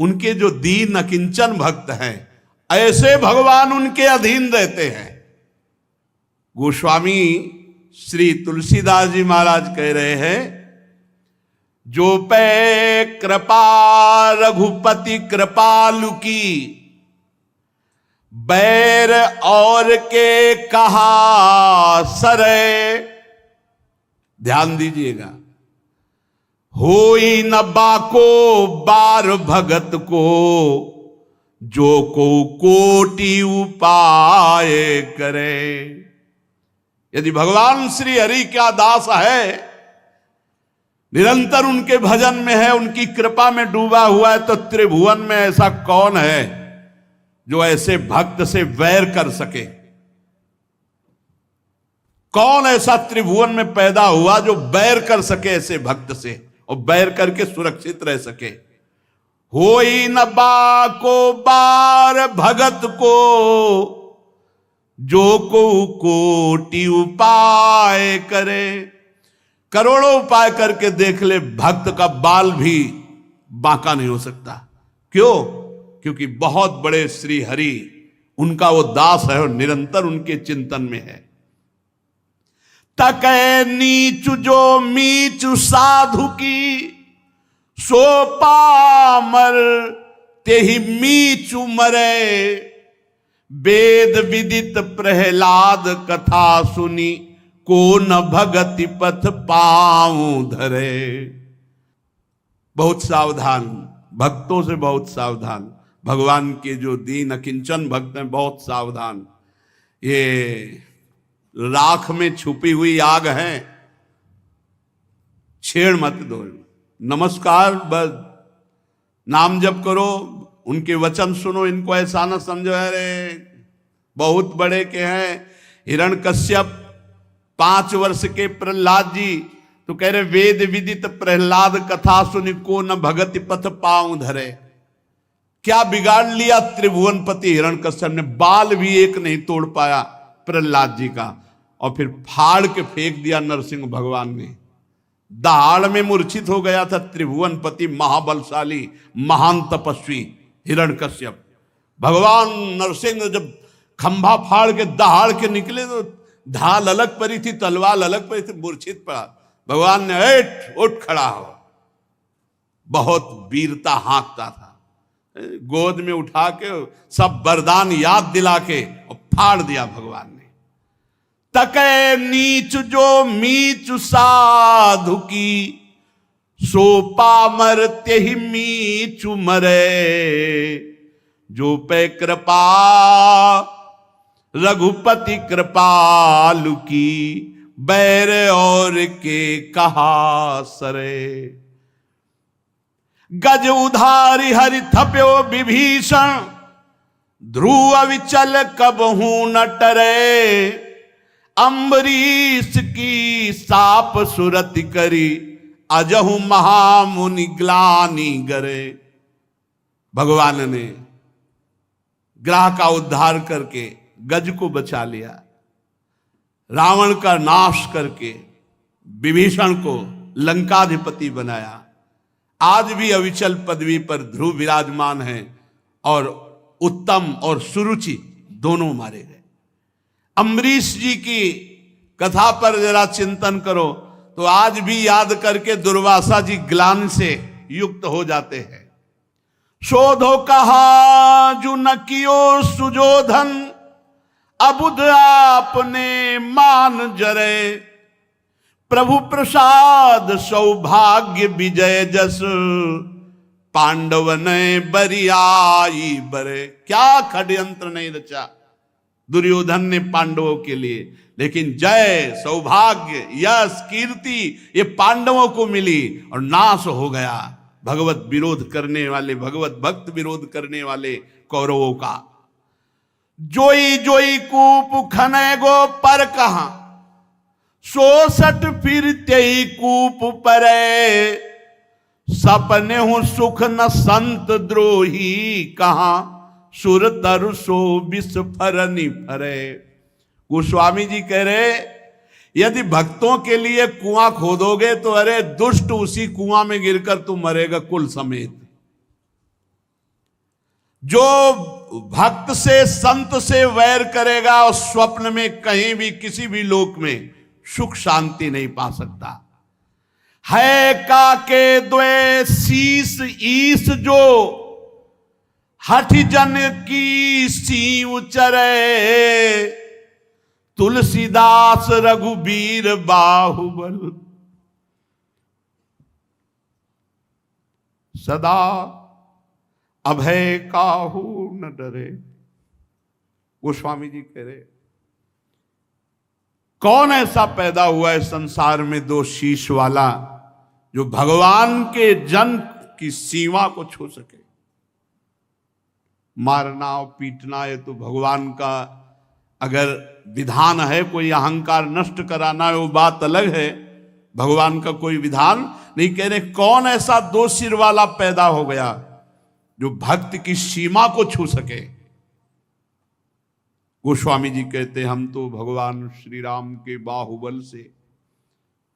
उनके जो दीन अकिंचन भक्त हैं, ऐसे भगवान उनके अधीन रहते हैं। गोस्वामी श्री तुलसीदास जी महाराज कह रहे हैं, जो पे कृपा रघुपति कृपालु की, बैर और के कहा सरे। ध्यान दीजिएगा, होई न बाको बार भगत को, जो को कोटि उपाय करे। यदि भगवान श्री हरि का दास है, निरंतर उनके भजन में है, उनकी कृपा में डूबा हुआ है, तो त्रिभुवन में ऐसा कौन है जो ऐसे भक्त से वैर कर सके? कौन ऐसा त्रिभुवन में पैदा हुआ जो बैर कर सके ऐसे भक्त से और बैर करके सुरक्षित रह सके? होई न बाको बार भगत को, जो को कोटि उपाय करे। करोड़ों उपाय करके देख ले, भक्त का बाल भी बांका नहीं हो सकता। क्यों? क्योंकि बहुत बड़े श्री हरि उनका वो दास है और निरंतर उनके चिंतन में है। तकै नीचु जो मीचु साधु की, सो पामर तेहि मीचु मरे। वेद विदित प्रहलाद कथा सुनी, को न भगति पथ पाऊं धरे। बहुत सावधान, भक्तों से बहुत सावधान। भगवान के जो दीन अकिंचन भक्त हैं, बहुत सावधान। ये राख में छुपी हुई आग है, छेड़ मत दो। नमस्कार, बस नाम जप करो, उनके वचन सुनो, इनको ऐसा न समझो अरे बहुत बड़े के हैं। हिरण्यकश्यप 5 वर्ष के प्रहलाद जी तो कह रहे वेद विदित प्रहलाद कथा सुनि, को न भगति पथ पाऊं धरे। क्या बिगाड़ लिया त्रिभुवनपति हिरण्यकश्यप ने? बाल भी एक नहीं तोड़ पाया प्रहलाद जी का, और फिर फाड़ के फेंक दिया नरसिंह भगवान ने। दहाड़ में मूर्छित हो गया था त्रिभुवनपति, महाबलशाली महान तपस्वी हिरण्यकश्यप। भगवान नरसिंह जब खंभा फाड़ के दहाड़ के निकले तो ढाल अलग पड़ी थी, तलवार अलग पड़ी थी, मूर्छित पड़ा। भगवान ने उठ खड़ा हो, बहुत वीरता हाँकता था, गोद में उठा के सब वरदान याद दिला के और फाड़ दिया भगवान ने। तकै नीच जो मीच साधु की, सो पामर तेहि मीचु मरे। जो पे कृपा रघुपति कृपालु की, बैर और के कहा सरे। गज उधारी हरि थप्यो विभीषण, ध्रुव विचल कबहू न टरे। अम्बरीश की साप सुरति करी, अजहु महामुनि ग्लानि गरे। भगवान ने ग्रह का उद्धार करके गज को बचा लिया, रावण का नाश करके विभीषण को लंकाधिपति बनाया। आज भी अविचल पदवी पर ध्रुव विराजमान है और उत्तम और सुरुचि दोनों मारे गए। अम्बरीश जी की कथा पर जरा चिंतन करो तो आज भी याद करके दुर्वासा जी ग्लानि से युक्त हो जाते हैं। शोधो कहा जो न कियो सुजोधन, अबुध आपने मान जरे, प्रभु प्रसाद सौभाग्य विजय जस, पांडव ने बरियाई बरे। क्या षड्यंत्र नहीं रचा दुर्योधन ने पांडवों के लिए, लेकिन जय सौभाग्य यश कीर्ति ये पांडवों को मिली और नाश हो गया भगवत विरोध करने वाले, भगवत भक्त विरोध करने वाले कौरवों का। जोई जोई कूप खने गो पर कहा, 66 फिर तेई कूप परे, सपने हूं सुख न संत द्रोही, कहा सुर तरु सो विस्फरनी फरे। गोस्वामी जी कह रहे यदि भक्तों के लिए कुआं खोदोगे तो अरे दुष्ट उसी कुआं में गिरकर तू मरेगा कुल समेत। जो भक्त से संत से वैर करेगा और स्वप्न में कहीं भी किसी भी लोक में सुख शांति नहीं पा सकता। है काके द्वे शीस ईस जो, हठ जन की सीव चरे, तुलसीदास रघुबीर बाहुबल, सदा अभय काहू न डरे। गोस्वामी जी कह रहे कौन ऐसा पैदा हुआ है संसार में दो शीश वाला जो भगवान के जन की सीमा को छू सके। मारना और पीटना ये तो भगवान का अगर विधान है, कोई अहंकार नष्ट कराना है वो बात अलग है, भगवान का कोई विधान नहीं। कह रहे कौन ऐसा दो सिर वाला पैदा हो गया जो भक्त की सीमा को छू सके। गोस्वामी जी कहते हम तो भगवान श्री राम के बाहुबल से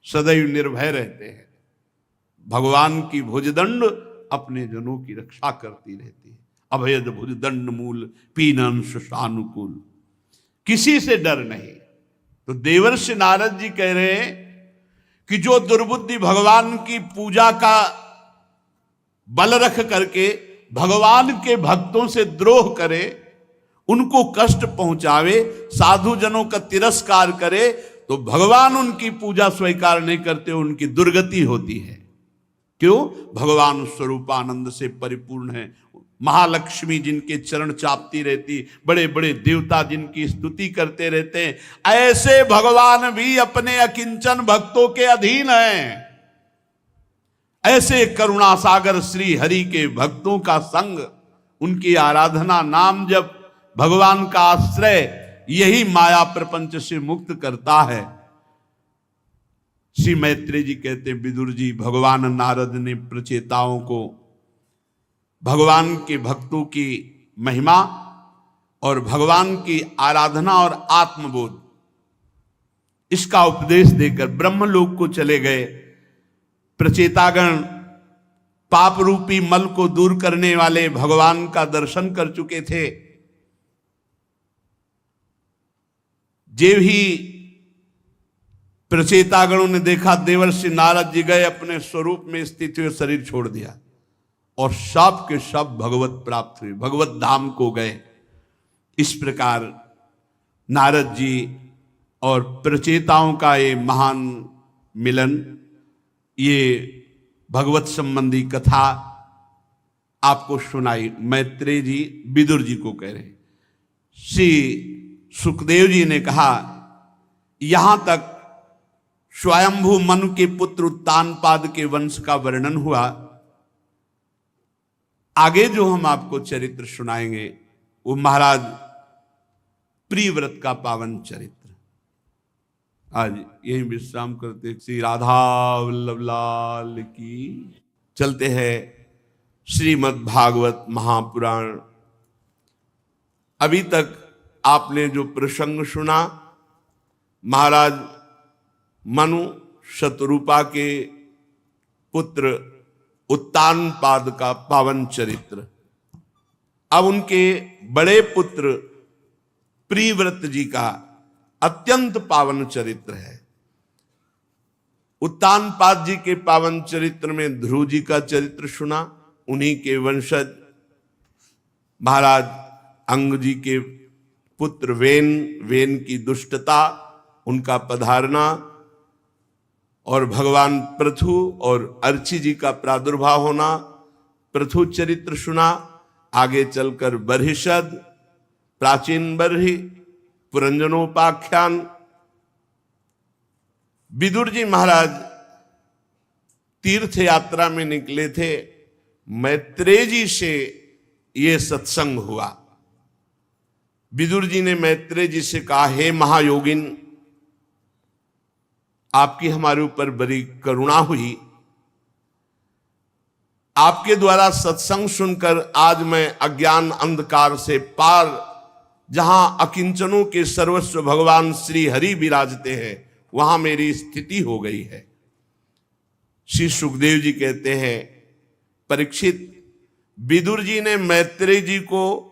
सदैव निर्भय रहते हैं। भगवान की भुजदंड अपने जनों की रक्षा करती रहती है। अभयद भुजदंड मूल पीनन सुषानुकूल, किसी से डर नहीं। तो देवर्षि नारद जी कह रहे हैं कि जो दुर्बुद्धि भगवान की पूजा का बल रख करके भगवान के भक्तों से द्रोह करे, उनको कष्ट पहुंचावे, साधु जनों का तिरस्कार करे, तो भगवान उनकी पूजा स्वीकार नहीं करते, उनकी दुर्गति होती है। क्यों? भगवान स्वरूपानंद से परिपूर्ण है। महालक्ष्मी जिनके चरण चापती रहती, बड़े बड़े देवता जिनकी स्तुति करते रहते हैं, ऐसे भगवान भी अपने अकिंचन भक्तों के अधीन हैं। ऐसे करुणा सागर श्री हरि के भक्तों का संग, उनकी आराधना, नाम जप, भगवान का आश्रय, यही माया प्रपंच से मुक्त करता है। श्री मैत्रेय जी कहते हैं विदुर जी, भगवान नारद ने प्रचेताओं को भगवान के भक्तों की महिमा और भगवान की आराधना और आत्मबोध इसका उपदेश देकर ब्रह्मलोक को चले गए। प्रचेतागण पाप रूपी मल को दूर करने वाले भगवान का दर्शन कर चुके थे। जे भी प्रचेतागणों ने देखा देवर्षि नारद जी गए, अपने स्वरूप में स्थित हुए शरीर छोड़ दिया और सब के सब भगवत प्राप्त हुए, भगवत धाम को गए। इस प्रकार नारद जी और प्रचेताओं का ये महान मिलन, ये भगवत संबंधी कथा आपको सुनाई। मैत्रेय जी विदुर जी को कह रहे। श्री सुखदेव जी ने कहा यहां तक स्वयंभू मनु के पुत्र उत्तानपाद के वंश का वर्णन हुआ। आगे जो हम आपको चरित्र सुनाएंगे वो महाराज प्रियव्रत का पावन चरित्र। आज यही विश्राम करते। श्री राधा वल्लभ लाल की। चलते हैं श्रीमद् भागवत महापुराण। अभी तक आपने जो प्रसंग सुना, महाराज मनु शतरूपा के पुत्र उत्तानपाद का पावन चरित्र। अब उनके बड़े पुत्र प्रिव्रत जी का अत्यंत पावन चरित्र है। उत्तानपाद जी के पावन चरित्र में ध्रुव जी का चरित्र सुना, उन्हीं के वंशज महाराज अंग जी के पुत्र वेन की दुष्टता, उनका पधारना, और भगवान पृथु और अर्ची जी का प्रादुर्भाव होना, पृथु चरित्र सुना। आगे चलकर बर्हिषद, प्राचीन बर्हि, पुरंजनोपाख्यान। विदुर जी महाराज तीर्थ यात्रा में निकले थे, मैत्रेय जी से ये सत्संग हुआ। विदुर जी ने मैत्रेय जी से कहा, हे महायोगिन, आपकी हमारे ऊपर बड़ी करुणा हुई, आपके द्वारा सत्संग सुनकर आज मैं अज्ञान अंधकार से पार, जहां अकिंचनों के सर्वस्व भगवान श्री हरि विराजते हैं, वहां मेरी स्थिति हो गई है। श्री सुखदेव जी कहते हैं, परीक्षित, विदुर जी ने मैत्रेय जी को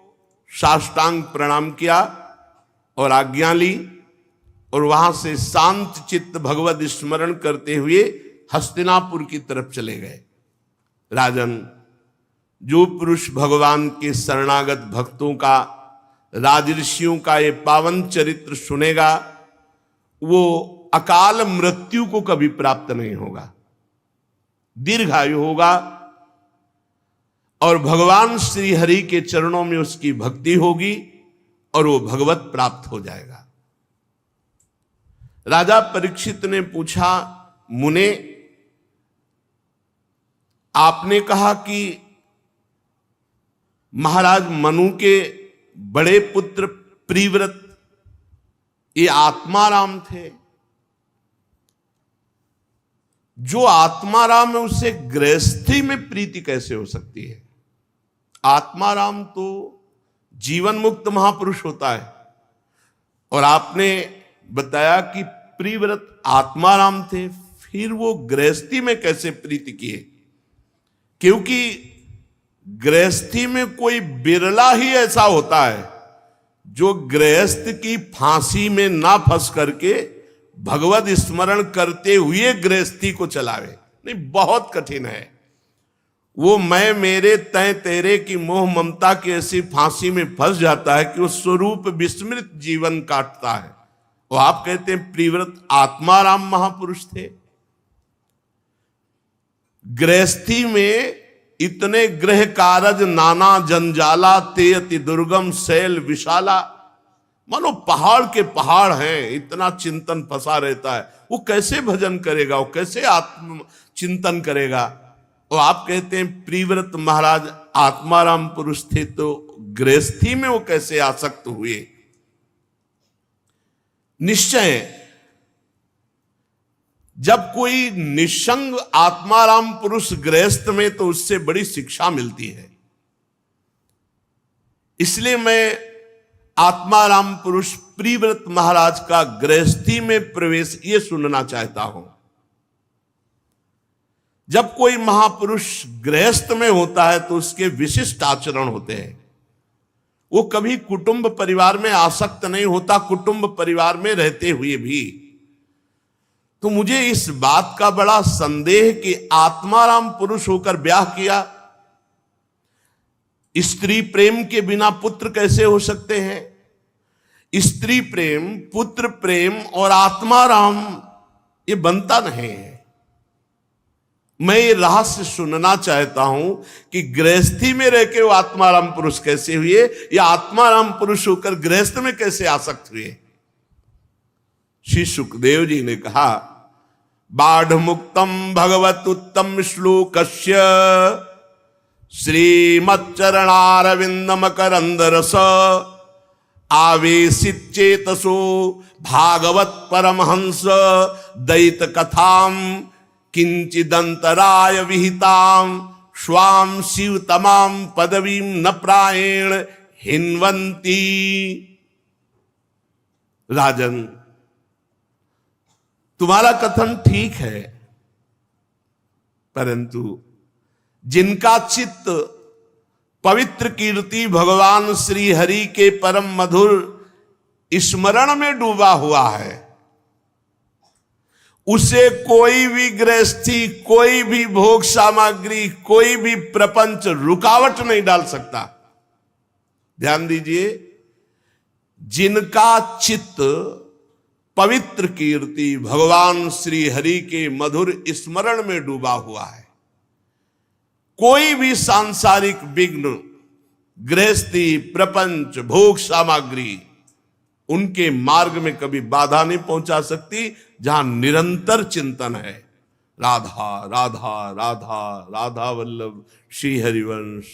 साष्टांग प्रणाम किया और आज्ञा ली, और वहां से शांत चित्त भगवत स्मरण करते हुए हस्तिनापुर की तरफ चले गए। राजन, जो पुरुष भगवान के शरणागत भक्तों का, राजऋषियों का ये पावन चरित्र सुनेगा, वो अकाल मृत्यु को कभी प्राप्त नहीं होगा, दीर्घायु होगा, और भगवान श्री हरि के चरणों में उसकी भक्ति होगी और वो भगवत प्राप्त हो जाएगा। राजा परीक्षित ने पूछा, मुने, आपने कहा कि महाराज मनु के बड़े पुत्र प्रिव्रत ये आत्माराम थे। जो आत्माराम है उससे गृहस्थी में प्रीति कैसे हो सकती है? आत्माराम तो जीवन मुक्त महापुरुष होता है, और आपने बताया कि प्रिव्रत आत्माराम थे, फिर वो गृहस्थी में कैसे प्रीति किए? क्योंकि गृहस्थी में कोई बिरला ही ऐसा होता है जो गृहस्थ की फांसी में ना फंस करके भगवत स्मरण करते हुए गृहस्थी को चलावे। नहीं, बहुत कठिन है। वो मैं मेरे तय तेरे की मोह ममता की ऐसी फांसी में फंस जाता है कि वो स्वरूप विस्मृत जीवन काटता है। वो आप कहते हैं प्रिव्रत आत्माराम महापुरुष थे। गृहस्थी में इतने गृह कारज नाना जंजाला, ते अति दुर्गम शैल विशाला, मानो पहाड़ के पहाड़ हैं, इतना चिंतन फंसा रहता है। वो कैसे भजन करेगा, वो कैसे आत्म चिंतन करेगा? और आप कहते हैं प्रिव्रत महाराज आत्माराम पुरुष थे, तो गृहस्थी में वो कैसे आसक्त हुए? निश्चय जब कोई निसंग आत्माराम पुरुष गृहस्थ में, तो उससे बड़ी शिक्षा मिलती है। इसलिए मैं आत्माराम पुरुष प्रिव्रत महाराज का गृहस्थी में प्रवेश ये सुनना चाहता हूं। जब कोई महापुरुष गृहस्थ में होता है तो उसके विशिष्ट आचरण होते हैं। वो कभी कुटुंब परिवार में आसक्त नहीं होता, कुटुंब परिवार में रहते हुए भी। तो मुझे इस बात का बड़ा संदेह कि आत्माराम पुरुष होकर ब्याह किया, स्त्री प्रेम के बिना पुत्र कैसे हो सकते हैं? स्त्री प्रेम, पुत्र प्रेम और आत्माराम ये बनता नहीं है। मैं ये रहस्य सुनना चाहता हूं कि गृहस्थी में रह के वो आत्माराम पुरुष कैसे हुए, या आत्माराम पुरुष होकर गृहस्थ में कैसे आसक्त हुए? श्री सुखदेव जी ने कहा, बाढ़ मुक्तम भगवत उत्तम श्लोकस्य श्रीमच्चरणारविंद मकरंद रस आवेशित चेतसो भागवत परमहंस दैत कथाम किंचिदंतराय विहिताम स्वाम शिवतमाम पदवीम न प्रायेण हिन्वन्ति। राजन, तुम्हारा कथन ठीक है, परंतु जिनका चित्त पवित्र कीर्ति भगवान श्री हरि के परम मधुर स्मरण में डूबा हुआ है, उसे कोई भी गृहस्थी, कोई भी भोग सामग्री, कोई भी प्रपंच रुकावट नहीं डाल सकता। ध्यान दीजिए, जिनका चित्त पवित्र कीर्ति भगवान श्री हरि के मधुर स्मरण में डूबा हुआ है, कोई भी सांसारिक विघ्न, गृहस्थी, प्रपंच, भोग सामग्री उनके मार्ग में कभी बाधा नहीं पहुंचा सकती, जहां निरंतर चिंतन है राधा राधा राधा राधा वल्लभ श्री हरिवंश,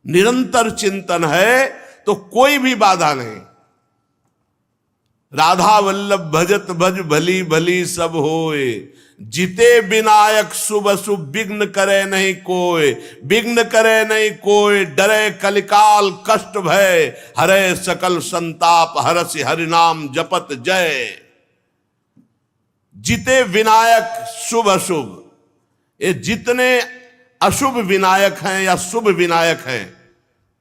निरंतर चिंतन है तो कोई भी बाधा नहीं। राधा वल्लभ भजत भज भली भली सब होए, जिते विनायक शुभ शुभ विघ्न करे नहीं कोय, विघ्न करे नहीं कोय, डरे कलिकाल कष्ट भय, हरे सकल संताप हरस हरि नाम जपत जय। जिते विनायक शुभ अशुभ, ये जितने अशुभ विनायक हैं या शुभ विनायक हैं,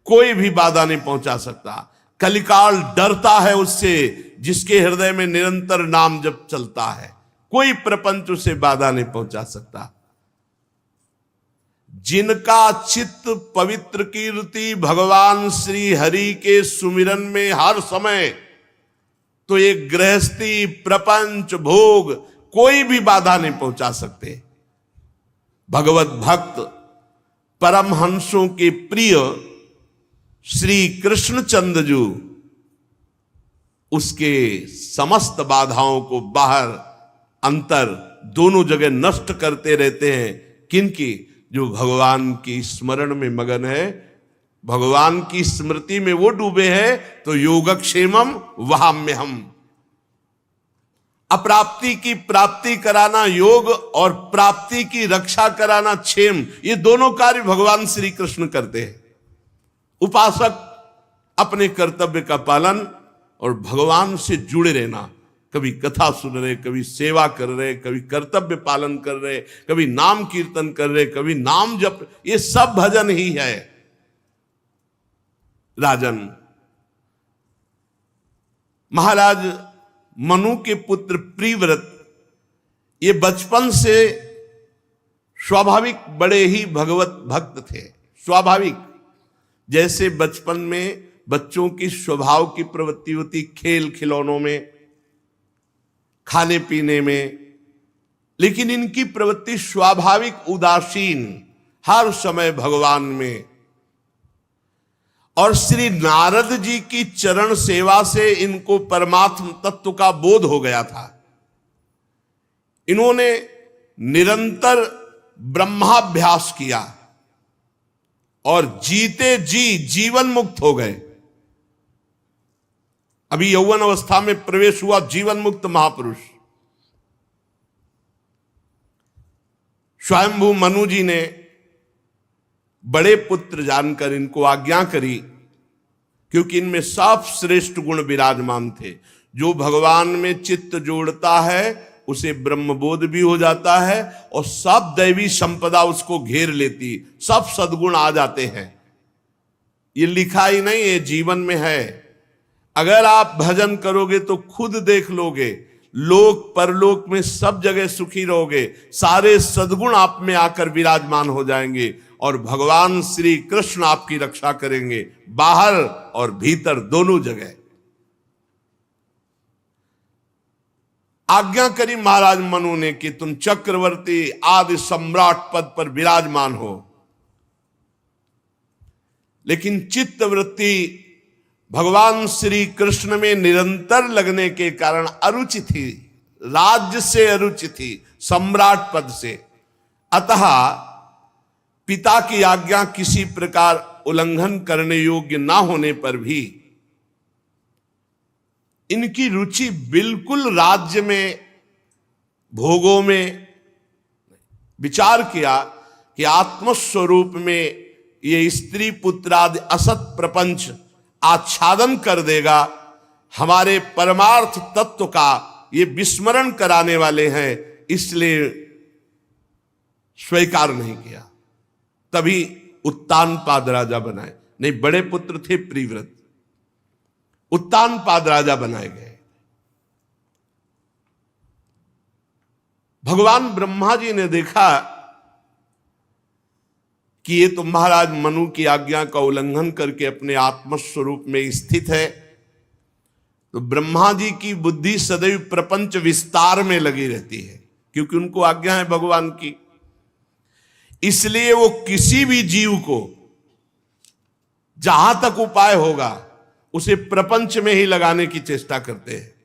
कोई भी बाधा नहीं पहुंचा सकता। कलिकाल डरता है उससे जिसके हृदय में निरंतर नाम जप चलता है, कोई प्रपंच उसे बाधा नहीं पहुंचा सकता। जिनका चित्त पवित्र कीर्ति भगवान श्री हरि के सुमिरन में हर समय, तो ये गृहस्थी, प्रपंच, भोग कोई भी बाधा नहीं पहुंचा सकते। भगवत भक्त परमहंसों के प्रिय श्री कृष्णचंद्र जी उसके समस्त बाधाओं को बाहर अंतर दोनों जगह नष्ट करते रहते हैं। किनकी? जो भगवान की स्मरण में मगन है, भगवान की स्मृति में वो डूबे हैं, तो योगक्षेमम वहाम्यहम, अप्राप्ति की प्राप्ति कराना योग और प्राप्ति की रक्षा कराना क्षेम, ये दोनों कार्य भगवान श्री कृष्ण करते हैं। उपासक अपने कर्तव्य का पालन और भगवान से जुड़े रहना, कभी कथा सुन रहे, कभी सेवा कर रहे, कभी कर्तव्य पालन कर रहे, कभी नाम कीर्तन कर रहे, कभी नाम जप, ये सब भजन ही है। राजन, महाराज मनु के पुत्र प्रियव्रत, ये बचपन से स्वाभाविक बड़े ही भगवत भक्त थे। स्वाभाविक, जैसे बचपन में बच्चों की स्वभाव की प्रवृत्ति होती, खेल खिलौनों में, खाने पीने में, लेकिन इनकी प्रवृत्ति स्वाभाविक उदासीन, हर समय भगवान में। और श्री नारद जी की चरण सेवा से इनको परमात्म तत्व का बोध हो गया था। इन्होंने निरंतर ब्रह्माभ्यास किया और जीते जी जीवन मुक्त हो गए। अभी यौवन अवस्था में प्रवेश हुआ जीवन मुक्त महापुरुष। स्वयंभू मनु जी ने बड़े पुत्र जानकर इनको आज्ञा करी, क्योंकि इनमें सब श्रेष्ठ गुण विराजमान थे। जो भगवान में चित्त जोड़ता है उसे ब्रह्मबोध भी हो जाता है और सब दैवी संपदा उसको घेर लेती, सब सद्गुण आ जाते हैं। ये लिखा ही नहीं, ये जीवन में है। अगर आप भजन करोगे तो खुद देख लोगे, लोक परलोक में सब जगह सुखी रहोगे, सारे सद्गुण आप में आकर विराजमान हो जाएंगे और भगवान श्री कृष्ण आपकी रक्षा करेंगे, बाहर और भीतर दोनों जगह। आज्ञा करी महाराज मनु ने कि तुम चक्रवर्ती आदि सम्राट पद पर विराजमान हो। लेकिन चित्त वृत्ति भगवान श्री कृष्ण में निरंतर लगने के कारण अरुचि थी, राज्य से अरुचि थी, सम्राट पद से। अतः पिता की आज्ञा किसी प्रकार उल्लंघन करने योग्य ना होने पर भी इनकी रुचि बिल्कुल राज्य में, भोगों में। विचार किया कि आत्मस्वरूप में ये स्त्री पुत्र आदि असत प्रपंच आच्छादन कर देगा, हमारे परमार्थ तत्व का ये विस्मरण कराने वाले हैं, इसलिए स्वीकार नहीं किया, तभी उत्तानपाद राजा बनाए। नहीं, बड़े पुत्र थे प्रिव्रत, उत्तानपाद राजा बनाए गए। भगवान ब्रह्मा जी ने देखा कि ये तो महाराज मनु की आज्ञा का उल्लंघन करके अपने आत्मस्वरूप में स्थित है, तो ब्रह्मा जी की बुद्धि सदैव प्रपंच विस्तार में लगी रहती है, क्योंकि उनको आज्ञा है भगवान की। इसलिए वो किसी भी जीव को जहां तक उपाय होगा उसे प्रपंच में ही लगाने की चेष्टा करते हैं।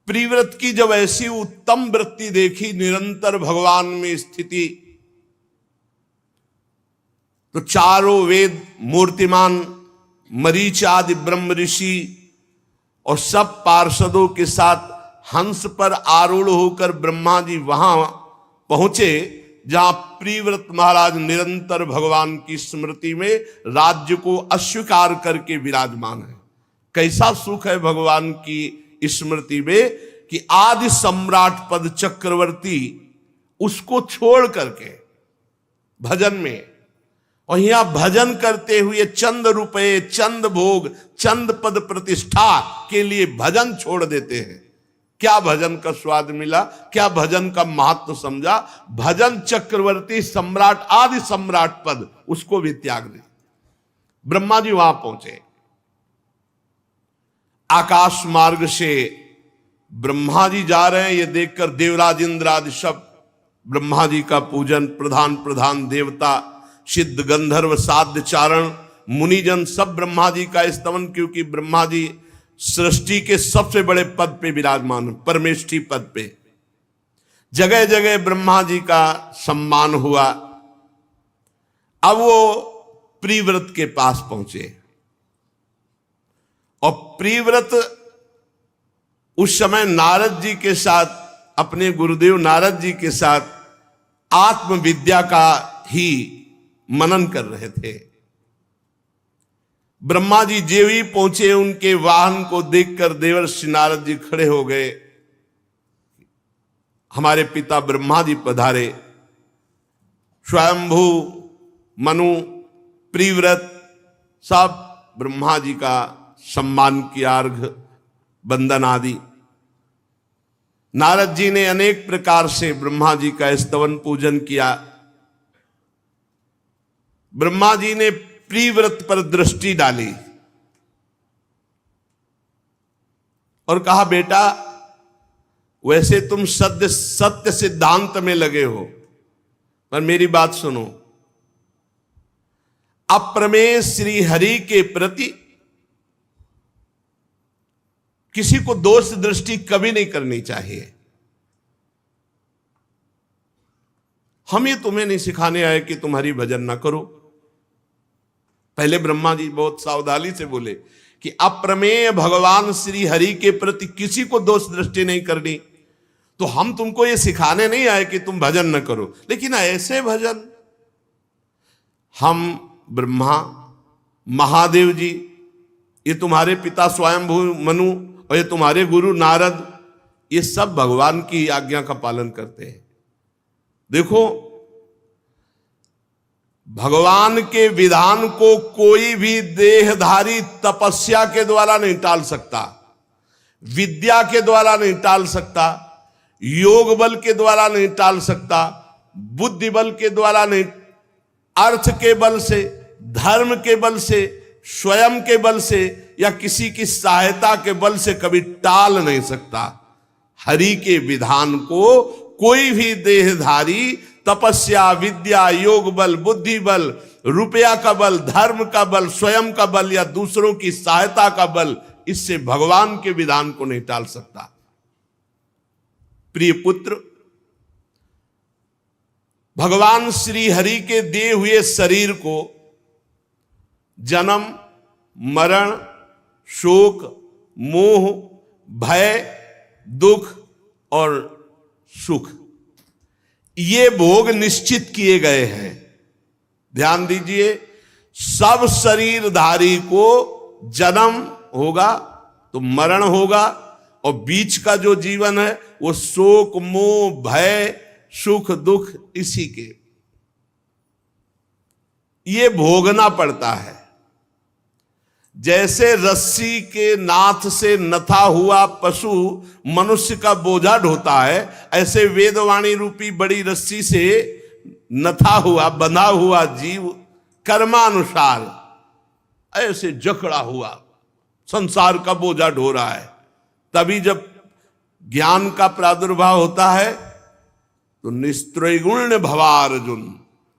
प्रिव्रत की जब ऐसी उत्तम वृत्ति देखी, निरंतर भगवान में स्थिति, तो चारों वेद मूर्तिमान, मरीच आदि ब्रह्म ऋषि और सब पार्षदों के साथ हंस पर आरूढ़ होकर ब्रह्मा जी वहां पहुंचे जहां प्रिव्रत महाराज निरंतर भगवान की स्मृति में राज्य को अस्वीकार करके विराजमान है। कैसा सुख है भगवान की स्मृति में कि आदि सम्राट पद चक्रवर्ती उसको छोड़ करके भजन में, और यहां भजन करते हुए चंद रुपए, चंद भोग, चंद पद प्रतिष्ठा के लिए भजन छोड़ देते हैं। क्या भजन का स्वाद मिला, क्या भजन का महत्व समझा। भजन चक्रवर्ती सम्राट आदि सम्राट पद उसको भी त्याग दे। ब्रह्मा जी वहां पहुंचे, आकाश मार्ग से ब्रह्मा जी जा रहे हैं। ये देखकर देवराज इंद्र आदि सब ब्रह्मा जी का पूजन, प्रधान प्रधान देवता, सिद्ध गंधर्व साध्य चारण मुनिजन सब ब्रह्मा जी का स्तवन, क्योंकि ब्रह्मा जी सृष्टि के सबसे बड़े पद पे विराजमान, परमेष्ठी पद पे। जगह जगह ब्रह्मा जी का सम्मान हुआ। अब वो प्रिव्रत के पास पहुंचे, और प्रिव्रत उस समय नारद जी के साथ, अपने गुरुदेव नारद जी के साथ आत्मविद्या का ही मनन कर रहे थे। ब्रह्मा जी जेवी पहुंचे, उनके वाहन को देखकर देवर्षि नारद जी खड़े हो गए। हमारे पिता ब्रह्मा जी पधारे। स्वयंभू, मनु, प्रिव्रत सब ब्रह्मा जी का सम्मान किया, अर्घ बंदन आदि। नारद जी ने अनेक प्रकार से ब्रह्मा जी का स्तवन पूजन किया। ब्रह्मा जी ने प्रिव्रत पर दृष्टि डाली और कहा, बेटा वैसे तुम सत्य सिद्धांत में लगे हो, पर मेरी बात सुनो। अप्रमेय श्री हरि के प्रति किसी को दोष दृष्टि कभी नहीं करनी चाहिए। हम ये तुम्हें नहीं सिखाने आए कि तुम्हारी भजन ना करो। पहले ब्रह्मा जी बहुत सावधानी से बोले कि अप्रमेय भगवान श्री हरि के प्रति किसी को दोष दृष्टि नहीं करनी। तो हम तुमको ये सिखाने नहीं आए कि तुम भजन न करो, लेकिन ऐसे भजन हम ब्रह्मा, महादेव जी, ये तुम्हारे पिता स्वयंभू मनु और ये तुम्हारे गुरु नारद, ये सब भगवान की आज्ञा का पालन करते हैं। देखो, भगवान के विधान को कोई भी देहधारी तपस्या के द्वारा नहीं टाल सकता, विद्या के द्वारा नहीं टाल सकता, योग बल के द्वारा नहीं टाल सकता, बुद्धि बल के द्वारा नहीं, अर्थ के बल से, धर्म के बल से, स्वयं के बल से या किसी की सहायता के बल से कभी टाल नहीं सकता। हरि के विधान को कोई भी देहधारी तपस्या, विद्या, योग बल, बुद्धि बल, रुपया का बल, धर्म का बल, स्वयं का बल या दूसरों की सहायता का बल, इससे भगवान के विधान को नहीं टाल सकता। प्रिय पुत्र, भगवान श्री हरि के दिए हुए शरीर को जन्म, मरण, शोक, मोह, भय, दुख और सुख, ये भोग निश्चित किए गए हैं। ध्यान दीजिए, सब शरीरधारी को जन्म होगा तो मरण होगा, और बीच का जो जीवन है वो शोक मोह भय सुख दुख इसी के ये भोगना पड़ता है। जैसे रस्सी के नाथ से नथा हुआ पशु मनुष्य का बोझा ढोता है, ऐसे वेदवाणी रूपी बड़ी रस्सी से नथा हुआ बंधा हुआ जीव कर्मानुसार ऐसे जकड़ा हुआ संसार का बोझा ढो रहा है। तभी जब ज्ञान का प्रादुर्भाव होता है तो निस्त्रैगुण्य भवार्जुन,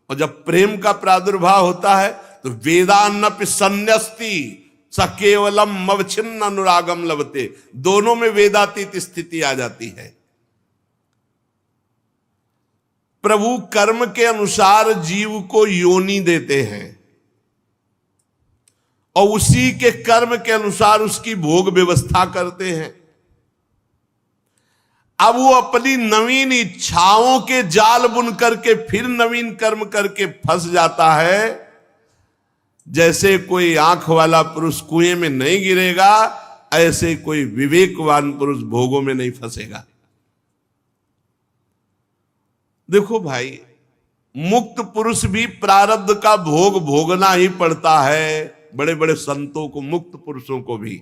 और जब प्रेम का प्रादुर्भाव होता है तो वेदान्नपि संन्यस्ति स केवलम अवच्छिन्न अनुरागम लभते, दोनों में वेदातीत स्थिति आ जाती है। प्रभु कर्म के अनुसार जीव को योनि देते हैं और उसी के कर्म के अनुसार उसकी भोग व्यवस्था करते हैं। अब वो अपनी नवीन इच्छाओं के जाल बुन करके फिर नवीन कर्म करके फंस जाता है। जैसे कोई आंख वाला पुरुष कुएं में नहीं गिरेगा, ऐसे कोई विवेकवान पुरुष भोगों में नहीं फंसेगा। देखो भाई, मुक्त पुरुष भी प्रारब्ध का भोग भोगना ही पड़ता है। बड़े बड़े संतों को, मुक्त पुरुषों को भी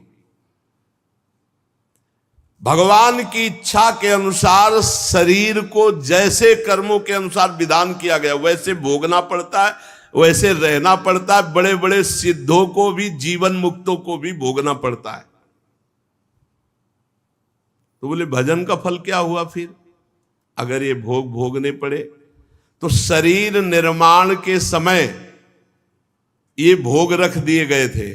भगवान की इच्छा के अनुसार शरीर को जैसे कर्मों के अनुसार विधान किया गया वैसे भोगना पड़ता है, वैसे रहना पड़ता है। बड़े बड़े सिद्धों को भी, जीवन मुक्तों को भी भोगना पड़ता है। तो बोले भजन का फल क्या हुआ फिर? अगर ये भोग भोगने पड़े तो शरीर निर्माण के समय ये भोग रख दिए गए थे।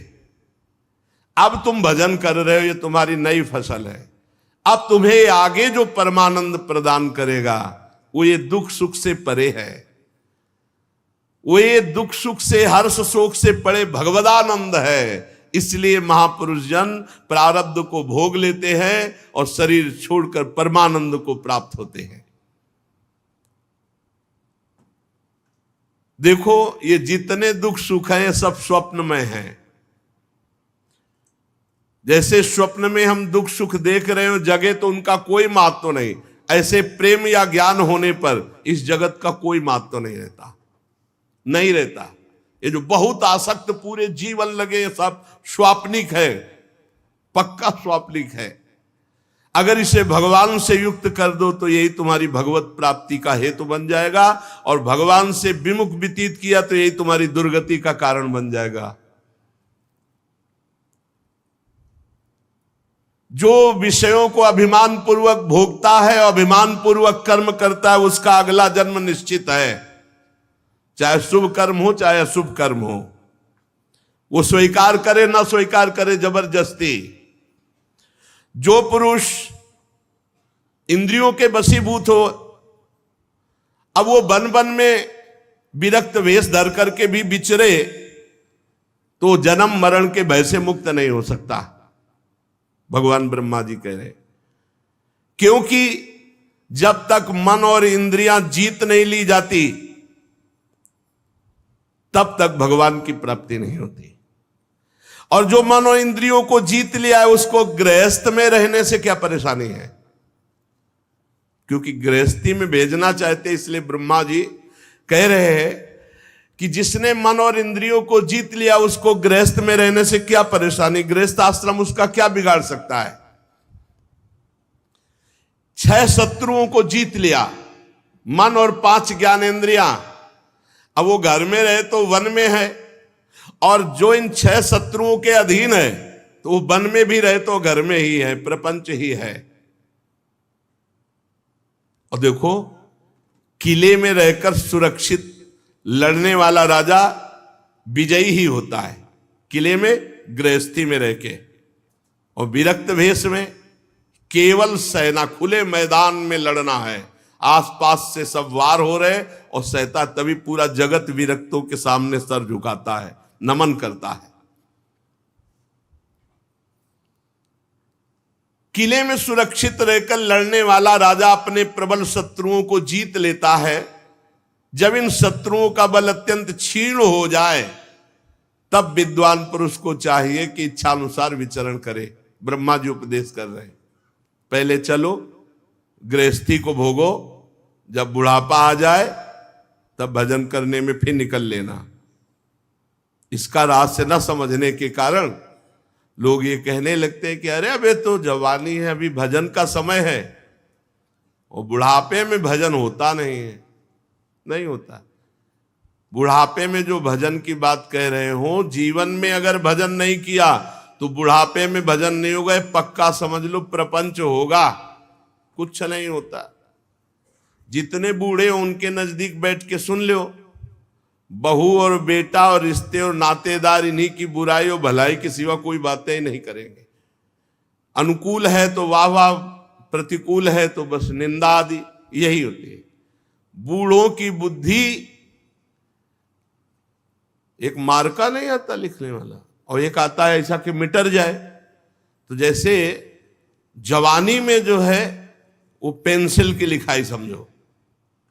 अब तुम भजन कर रहे हो, ये तुम्हारी नई फसल है। अब तुम्हें आगे जो परमानंद प्रदान करेगा वो ये दुख सुख से परे है। वो ये दुख सुख से, हर्ष शोक से परे भगवदानंद है। इसलिए महापुरुष जन प्रारब्ध को भोग लेते हैं और शरीर छोड़कर परमानंद को प्राप्त होते हैं। देखो, ये जितने दुख सुख हैं सब स्वप्न में हैं। जैसे स्वप्न में हम दुख सुख देख रहे हो, जगह तो उनका कोई महत्व नहीं, ऐसे प्रेम या ज्ञान होने पर इस जगत का कोई महत्व नहीं रहता, नहीं रहता। ये जो बहुत आसक्त पूरे जीवन लगे, सब स्वाप्निक है, पक्का स्वाप्निक है। अगर इसे भगवान से युक्त कर दो तो यही तुम्हारी भगवत प्राप्ति का हेतु बन जाएगा, और भगवान से विमुख व्यतीत किया तो यही तुम्हारी दुर्गति का कारण बन जाएगा। जो विषयों को अभिमान पूर्वक भोगता है, अभिमान पूर्वक कर्म करता है, उसका अगला जन्म निश्चित है। चाहे शुभ कर्म हो चाहे अशुभ कर्म हो, वो स्वीकार करे ना स्वीकार करे, जबरदस्ती। जो पुरुष इंद्रियों के वशीभूत हो, अब वो वन वन में विरक्त वेश धर करके भी विचरे तो जन्म मरण के भय से मुक्त नहीं हो सकता। भगवान ब्रह्मा जी कह रहे, क्योंकि जब तक मन और इंद्रियां जीत नहीं ली जाती तब तक भगवान की प्राप्ति नहीं होती। और जो मन और इंद्रियों को जीत लिया है उसको गृहस्थ में रहने से क्या परेशानी है? क्योंकि गृहस्थी में भेजना चाहते, इसलिए ब्रह्मा जी कह रहे हैं कि जिसने मन और इंद्रियों को जीत लिया उसको गृहस्थ में रहने से क्या परेशानी? गृहस्थ आश्रम उसका क्या बिगाड़ सकता है? 6 शत्रुओं को जीत लिया, मन और 5 ज्ञानेंद्रियां। अब वो घर में रहे तो वन में है, और जो इन 6 शत्रुओं के अधीन है तो वो वन में भी रहे तो घर में ही है, प्रपंच ही है। और देखो, किले में रहकर सुरक्षित लड़ने वाला राजा विजयी ही होता है, किले में गृहस्थी में रह के। और विरक्त भेष में केवल सेना, खुले मैदान में लड़ना है, आसपास से सब वार हो रहे और सहता, तभी पूरा जगत विरक्तों के सामने सर झुकाता है, नमन करता है। किले में सुरक्षित रहकर लड़ने वाला राजा अपने प्रबल शत्रुओं को जीत लेता है। जब इन शत्रुओं का बल अत्यंत क्षीण हो जाए तब विद्वान पुरुष को चाहिए कि इच्छानुसार विचरण करे। ब्रह्मा जी उपदेश कर रहे हैं, पहले चलो गृहस्थी को भोगो, जब बुढ़ापा आ जाए तब भजन करने में फिर निकल लेना। इसका रहस्य न समझने के कारण लोग ये कहने लगते हैं कि अरे अबे तो जवानी है, अभी भजन का समय है, और बुढ़ापे में भजन होता नहीं है। नहीं होता। बुढ़ापे में जो भजन की बात कह रहे हो, जीवन में अगर भजन नहीं किया तो बुढ़ापे में भजन नहीं होगा, पक्का समझ लो प्रपंच होगा, कुछ नहीं होता। जितने बूढ़े हो उनके नजदीक बैठ के सुन लो, बहू और बेटा और रिश्ते और नातेदार इन्हीं की बुराई और भलाई के सिवा कोई बातें ही नहीं करेंगे। अनुकूल है तो वाह वाह, प्रतिकूल है तो बस निंदा आदि, यही होती है। बूढ़ों की बुद्धि एक मार्का नहीं आता लिखने वाला, और एक आता है ऐसा कि मिटर जाए। तो जैसे जवानी में जो है वो पेंसिल की लिखाई समझो,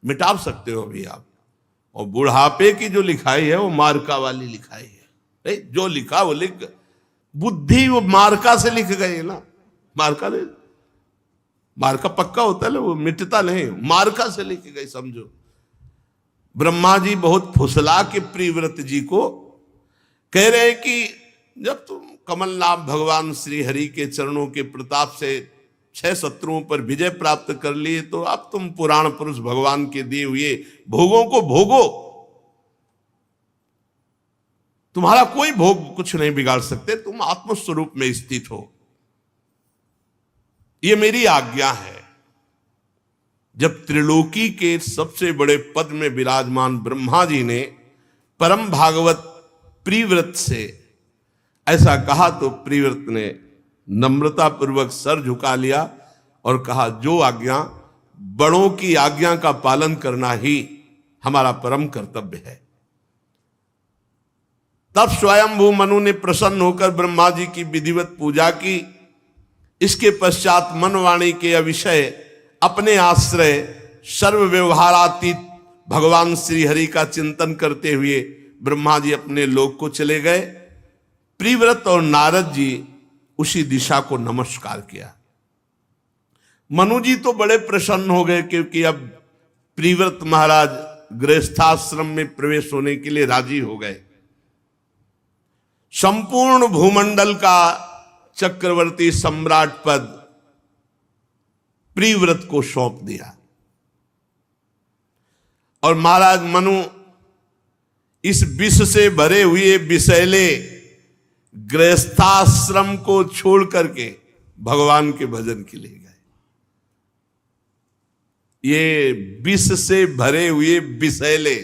मिटा सकते हो अभी आप, और बुढ़ापे की जो लिखाई है वो मार्का वाली लिखाई है। नहीं, जो लिखा वो लिख, बुद्धि वो मार्का से लिख गई ना, मार्का नहीं, मार्का पक्का होता है ना, वो मिटता नहीं, मार्का से लिख गई समझो। ब्रह्मा जी बहुत फुसला के प्रियव्रत जी को कह रहे हैं कि जब तुम कमलनाथ भगवान श्री हरि के चरणों के प्रताप से 6 शत्रुओं पर विजय प्राप्त कर लिए, तो अब तुम पुराण पुरुष भगवान के दिए हुए भोगों को भोगो, तुम्हारा कोई भोग कुछ नहीं बिगाड़ सकते, तुम आत्मस्वरूप में स्थित हो, ये मेरी आज्ञा है। जब त्रिलोकी के सबसे बड़े पद में विराजमान ब्रह्मा जी ने परम भागवत प्रियव्रत से ऐसा कहा, तो प्रियव्रत ने नम्रता पूर्वक सर झुका लिया और कहा, जो आज्ञा, बड़ों की आज्ञा का पालन करना ही हमारा परम कर्तव्य है। तब स्वयंभू मनु ने प्रसन्न होकर ब्रह्मा जी की विधिवत पूजा की। इसके पश्चात मनवाणी के विषय अपने आश्रय सर्व व्यवहारातीत भगवान श्री हरि का चिंतन करते हुए ब्रह्मा जी अपने लोक को चले गए। प्रियव्रत और नारद जी उसी दिशा को नमस्कार किया। मनु जी तो बड़े प्रसन्न हो गए, क्योंकि अब प्रियव्रत महाराज गृहस्थाश्रम में प्रवेश होने के लिए राजी हो गए। संपूर्ण भूमंडल का चक्रवर्ती सम्राट पद प्रियव्रत को सौंप दिया, और महाराज मनु इस विष से भरे हुए विषैले गृहस्थाश्रम को छोड़ करके भगवान के भजन के लिए गए। ये विष से भरे हुए विषैले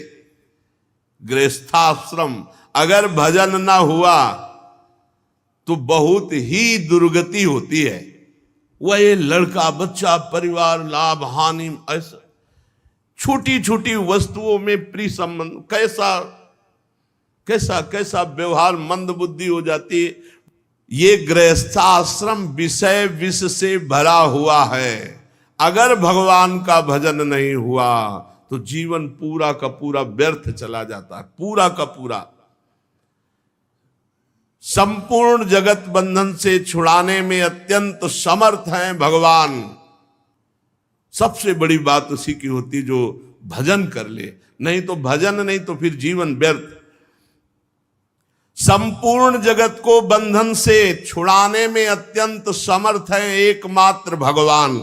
गृहस्थाश्रम, अगर भजन ना हुआ तो बहुत ही दुर्गति होती है। वह ये लड़का बच्चा परिवार लाभ हानि, ऐसा छोटी छोटी वस्तुओं में प्रिय संबंध, कैसा कैसा कैसा व्यवहार, मंद बुद्धि हो जाती है। ये गृहस्थाश्रम विषय विष से भरा हुआ है। अगर भगवान का भजन नहीं हुआ तो जीवन पूरा का पूरा व्यर्थ चला जाता है, पूरा का पूरा। संपूर्ण जगत बंधन से छुड़ाने में अत्यंत समर्थ हैं भगवान। सबसे बड़ी बात उसी की होती जो भजन कर ले, नहीं तो भजन नहीं तो फिर जीवन व्यर्थ। संपूर्ण जगत को बंधन से छुड़ाने में अत्यंत समर्थ है एकमात्र भगवान,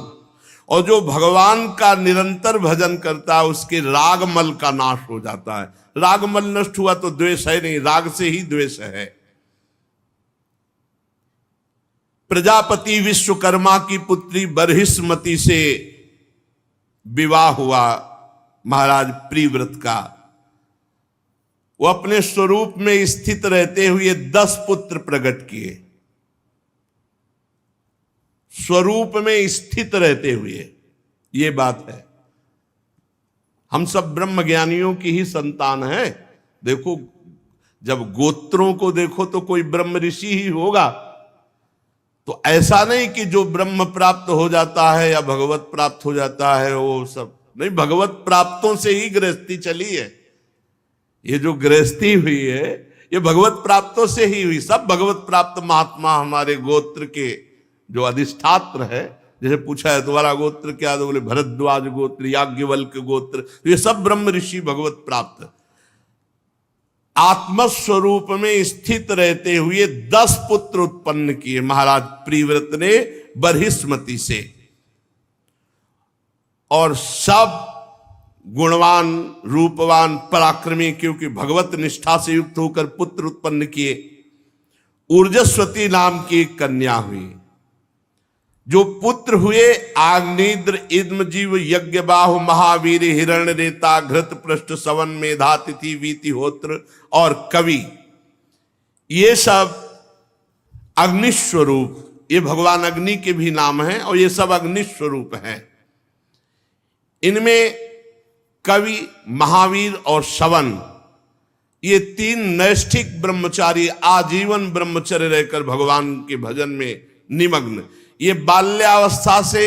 और जो भगवान का निरंतर भजन करता है उसके रागमल का नाश हो जाता है। रागमल नष्ट हुआ तो द्वेष है नहीं, राग से ही द्वेष है। प्रजापति विश्वकर्मा की पुत्री बर्हिष्मति से विवाह हुआ महाराज प्रियव्रत का। वो अपने स्वरूप में स्थित रहते हुए 10 पुत्र प्रकट किए। स्वरूप में स्थित रहते हुए, ये बात है। हम सब ब्रह्म ज्ञानियों की ही संतान हैं। देखो, जब गोत्रों को देखो तो कोई ब्रह्म ऋषि ही होगा। तो ऐसा नहीं कि जो ब्रह्म प्राप्त हो जाता है या भगवत प्राप्त हो जाता है वो सब नहीं, भगवत प्राप्तों से ही गृहस्थी चली है। ये जो गृहस्थी हुई है ये भगवत प्राप्तों से ही हुई। सब भगवत प्राप्त महात्मा हमारे गोत्र के जो अधिष्ठात्र है जैसे पूछा है तुम्हारा गोत्र क्या, तो बोले भरद्वाज गोत्र, याज्ञवल्क्य गोत्र। तो ये सब ब्रह्म ऋषि भगवत प्राप्त आत्मस्वरूप में स्थित रहते हुए 10 पुत्र उत्पन्न किए महाराज प्रिव्रत ने बर्हिस्मति से, और सब गुणवान, रूपवान, पराक्रमी, क्योंकि भगवत निष्ठा से युक्त होकर पुत्र उत्पन्न किए। ऊर्जस्वती नाम की एक कन्या हुई। जो पुत्र हुए आग्नेद्र, इद्मजीव, यज्ञबाहु, महावीर, हिरण्य रेता, घृत पृष्ठ, सवन, मेधा, तिथि, वीतिहोत्र और कवि, ये सब अग्निस्वरूप, ये भगवान अग्नि के भी नाम हैं और ये सब अग्निस्वरूप हैं। इनमें कवि, महावीर और सवन, ये 3 नैष्ठिक ब्रह्मचारी आजीवन ब्रह्मचर्य रहकर भगवान के भजन में निमग्न। ये बाल्यावस्था से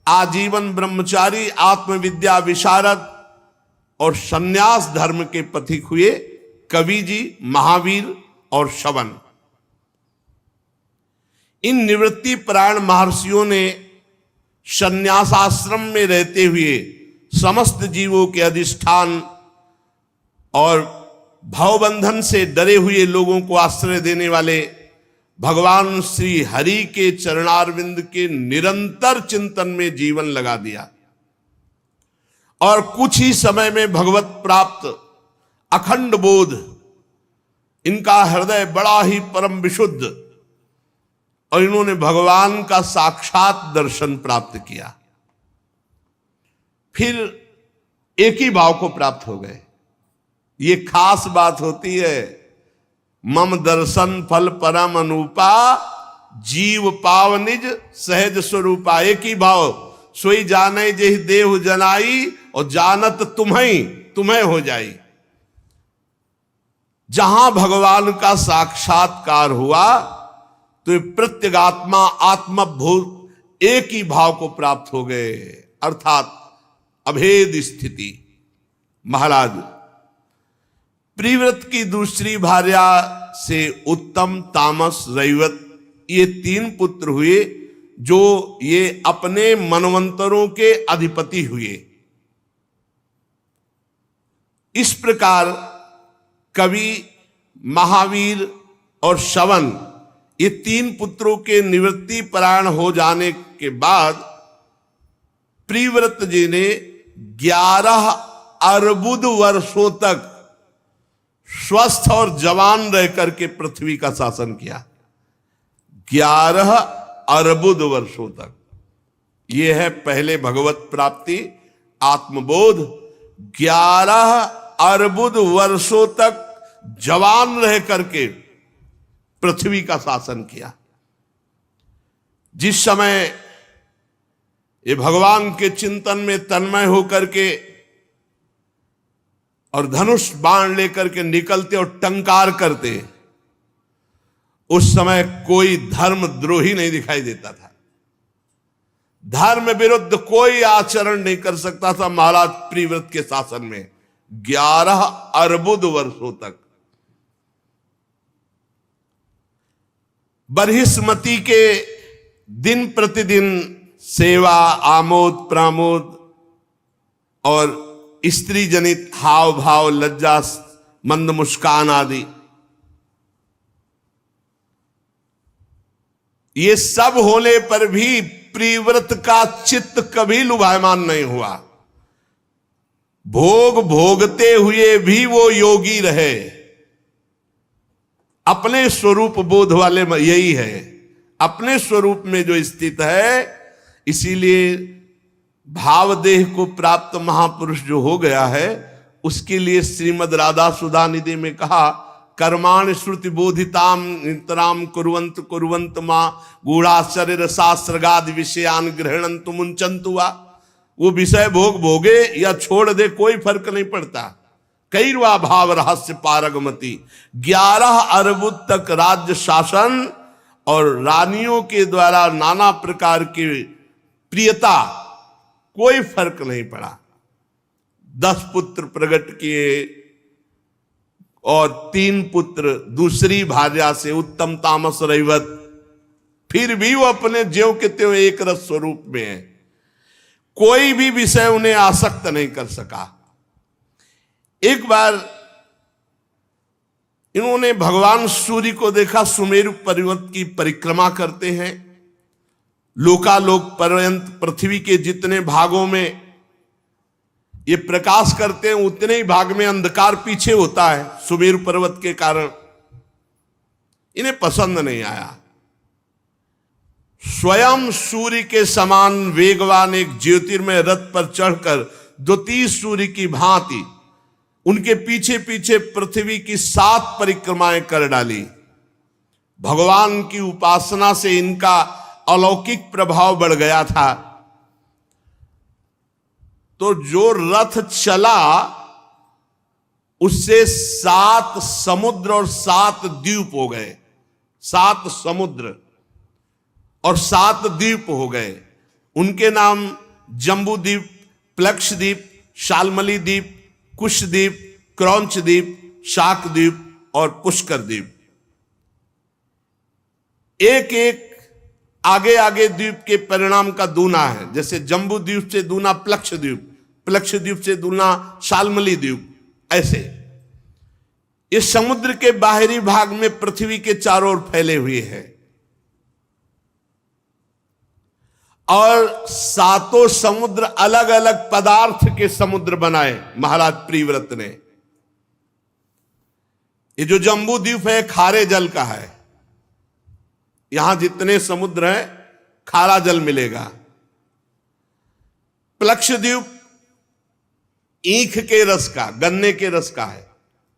आजीवन ब्रह्मचारी, आत्मविद्या विशारद और सन्यास धर्म के पथिक हुए कवि जी, महावीर और सवन। इन निवृत्ति परायण महर्षियों ने सन्यासाश्रम में रहते हुए समस्त जीवों के अधिष्ठान और भवबंधन से डरे हुए लोगों को आश्रय देने वाले भगवान श्री हरि के चरणारविंद के निरंतर चिंतन में जीवन लगा दिया, और कुछ ही समय में भगवत प्राप्त अखंड बोध, इनका हृदय बड़ा ही परम विशुद्ध, और इन्होंने भगवान का साक्षात दर्शन प्राप्त किया। फिर एक ही भाव को प्राप्त हो गए। ये खास बात होती है। मम दर्शन फल परम अनुपा, जीव पाव निज सहज स्वरूपा। एक ही भाव, सोई जाने जेहि देहु जनाई, और जानत तुम्हें हो जाई। जहां भगवान का साक्षात्कार हुआ तो प्रत्यगात्मा आत्मभूत एक ही भाव को प्राप्त हो गए, अर्थात अभेद स्थिति। महाराज प्रिव्रत की दूसरी भार्या से उत्तम, तामस, रैवत, ये 3 पुत्र हुए, जो ये अपने मनवंतरों के अधिपति हुए। इस प्रकार कवि, महावीर और सवन, ये 3 पुत्रों के निवृत्ति परायण हो जाने के बाद प्रिव्रत जी ने 11 अर्बुद वर्षों तक स्वस्थ और जवान रह करके पृथ्वी का शासन किया। 11 अर्बुद वर्षों तक। यह है पहले भगवत प्राप्ति, आत्मबोध। 11 अर्बुद वर्षों तक जवान रह करके पृथ्वी का शासन किया। जिस समय ये भगवान के चिंतन में तन्मय होकर के और धनुष बाण लेकर के निकलते और टंकार करते, उस समय कोई धर्मद्रोही नहीं दिखाई देता था। धर्म विरुद्ध कोई आचरण नहीं कर सकता था महाराज प्रिव्रत के शासन में 11 अर्बुद वर्षों तक। बर्हिस्मति के दिन प्रतिदिन सेवा, आमोद प्रमोद और स्त्री जनित हाव भाव, लज्जा, मंद मुस्कान आदि, ये सब होने पर भी प्रिव्रत का चित्त कभी लुभायमान नहीं हुआ। भोग भोगते हुए भी वो योगी रहे। अपने स्वरूप बोध वाले यही है, अपने स्वरूप में जो स्थित है। इसीलिए भावदेह को प्राप्त महापुरुष जो हो गया है, उसके लिए श्रीमद् राधा सुधा निधि में कहा, कर्माण श्रुति बोधिताम नितराम कुर्वंत कुर्वंत मां गूढ़ाश्चर्य रसास्रगादि विषयान गृहणंतु मुंचंतु वा। वो विषय भोग भोगे या छोड़ दे, कोई फर्क नहीं पड़ता। कैरवा भाव रहस्य पारगमति। 11 अर्बुद तक राज्य शासन और रानियों के द्वारा नाना प्रकार की प्रियता, कोई फर्क नहीं पड़ा। 10 पुत्र प्रकट किए और 3 पुत्र दूसरी भार्या से उत्तम, तामस, रैवत, फिर भी वो अपने ज्यों के त्यों एक रस स्वरूप में है। कोई भी विषय उन्हें आसक्त नहीं कर सका। एक बार इन्होंने भगवान सूर्य को देखा, सुमेरु पर्वत की परिक्रमा करते हैं। लोकालोक पर्यंत पृथ्वी के जितने भागों में ये प्रकाश करते हैं उतने ही भाग में अंधकार पीछे होता है सुमेरु पर्वत के कारण। इन्हें पसंद नहीं आया। स्वयं सूर्य के समान वेगवान एक ज्योतिर्मय रथ पर चढ़कर द्वितीय सूर्य की भांति उनके पीछे पीछे पृथ्वी की 7 परिक्रमाएं कर डाली। भगवान की उपासना से इनका अलौकिक प्रभाव बढ़ गया था। तो जो रथ चला उससे 7 समुद्र और 7 द्वीप हो गए। 7 समुद्र और 7 द्वीप हो गए। उनके नाम जम्बू द्वीप, प्लक्ष द्वीप, शाल्मली द्वीप, कुश द्वीप, क्रौंच द्वीप, शाक द्वीप और पुष्कर द्वीप। एक एक आगे आगे द्वीप के परिणाम का दूना है। जैसे जम्बू द्वीप से दूना प्लक्ष द्वीप, प्लक्ष द्वीप से दूना शाल्मली द्वीप। ऐसे इस समुद्र के बाहरी भाग में पृथ्वी के चारों ओर फैले हुए हैं और 7 समुद्र अलग अलग पदार्थ के समुद्र बनाए महाराज प्रियव्रत ने। ये जो जम्बू द्वीप है खारे जल का है। यहां जितने समुद्र हैं खारा जल मिलेगा। प्लक्ष द्वीप ईख के रस का, गन्ने के रस का है।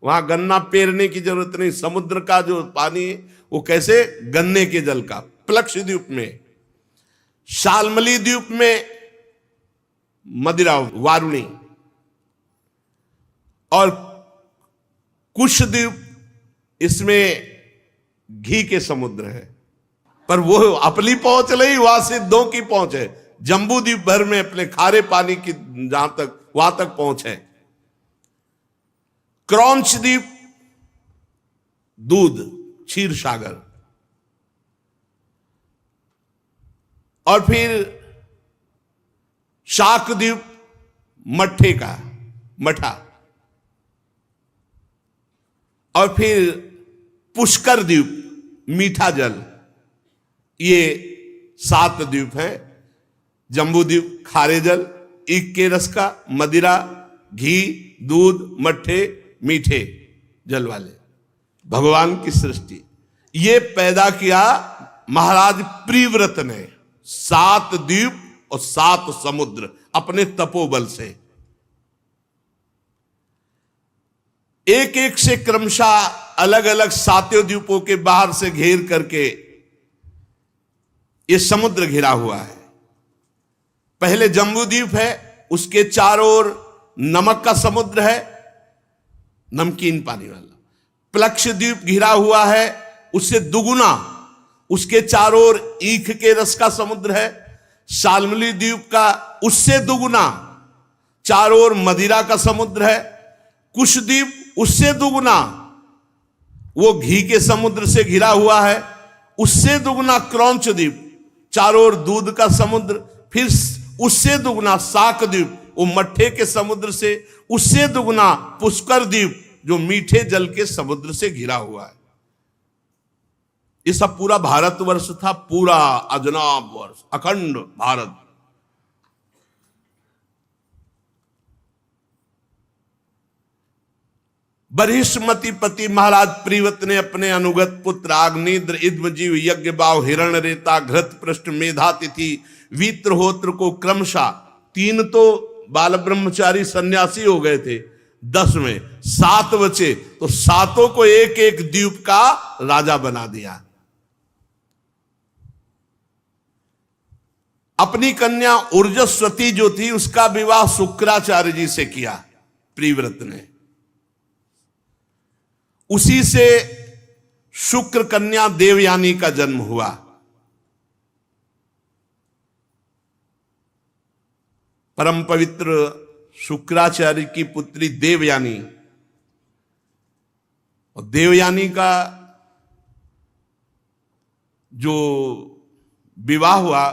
वहां गन्ना पेरने की जरूरत नहीं। समुद्र का जो पानी है वो कैसे, गन्ने के जल का। प्लक्ष द्वीप में, शाल्मली द्वीप में मदिरा वारुणी और कुश द्वीप इसमें घी के समुद्र है। पर वो अपनी पहुंच नहीं, वहां से 2 की पहुंच है। जम्बू द्वीप भर में अपने खारे पानी की जहां तक वहां तक पहुंच है। क्रौंच द्वीप दूध, क्षीर सागर। और फिर शाक द्वीप मट्ठे का, मठा। और फिर पुष्कर द्वीप मीठा जल। ये 7 द्वीप हैं। जम्बू द्वीप खारे जल, ईख के रस का, मदिरा, घी, दूध, मट्ठे, मीठे जल वाले। भगवान की सृष्टि ये पैदा किया महाराज प्रियव्रत ने। 7 द्वीप और 7 समुद्र अपने तपोबल से। एक एक से क्रमशः अलग अलग 7 द्वीपों के बाहर से घेर करके ये समुद्र घिरा हुआ है। पहले जम्बू द्वीप है, उसके चारों ओर नमक का समुद्र है, नमकीन पानी वाला। प्लक्ष द्वीप घिरा हुआ है, उससे दुगुना उसके चारों ओर ईख के रस का समुद्र है। शाल्मली द्वीप का उससे दुगुना चारों ओर मदिरा का समुद्र है। कुश द्वीप उससे दुगुना वो घी के समुद्र से घिरा हुआ है। उससे दुगुना क्रौंच द्वीप, चारों ओर दूध का समुद्र। फिर उससे दुगुना शाक द्वीप, वो मट्ठे के समुद्र से। उससे दुगुना पुष्कर द्वीप, जो मीठे जल के समुद्र से घिरा हुआ है। ये सब पूरा भारतवर्ष था, पूरा अजनाब वर्ष, अखंड भारत। बरहिष्मति पति महाराज प्रियव्रत ने अपने अनुगत पुत्र आग्नेद्र, इद्मजीव, यज्ञ बाव, हिरण रेता, घृत पृष्ठ, मेधातिथि, वीत्रहोत्र को क्रमशः 3 तो बाल ब्रह्मचारी सन्यासी हो गए थे, 10 में 7 बचे, तो 7 को एक एक द्वीप का राजा बना दिया। अपनी कन्या ऊर्जस्वती जो थी उसका विवाह शुक्राचार्य जी से किया प्रियव्रत ने। उसी से शुक्र कन्या देवयानी का जन्म हुआ। परम पवित्र शुक्राचार्य की पुत्री देवयानी। और देवयानी का जो विवाह हुआ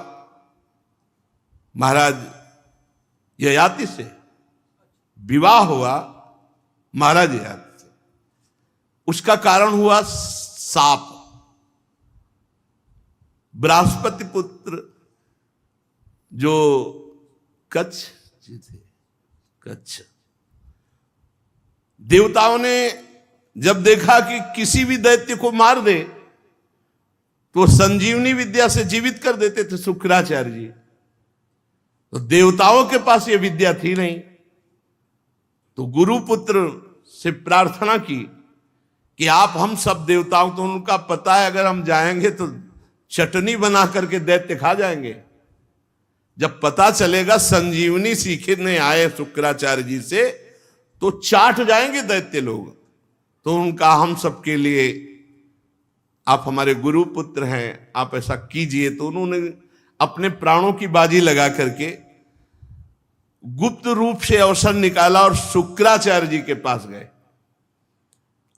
महाराज ययाति से, विवाह हुआ महाराज ययाति से। उसका कारण हुआ साप। बृहस्पति पुत्र जो कच्छ जी थे, कच्छ, देवताओं ने जब देखा कि किसी भी दैत्य को मार दे तो संजीवनी विद्या से जीवित कर देते थे शुक्राचार्य जी, तो देवताओं के पास यह विद्या थी नहीं, तो गुरुपुत्र से प्रार्थना की कि आप हम सब देवताओं, तो उनका पता है अगर हम जाएंगे तो चटनी बना करके दैत्य खा जाएंगे। जब पता चलेगा संजीवनी सीखने आए शुक्राचार्य जी से तो चाट जाएंगे दैत्य लोग, तो उनका हम सबके लिए आप हमारे गुरु पुत्र हैं, आप ऐसा कीजिए। तो उन्होंने अपने प्राणों की बाजी लगा करके गुप्त रूप से अवसर निकाला और शुक्राचार्य जी के पास गए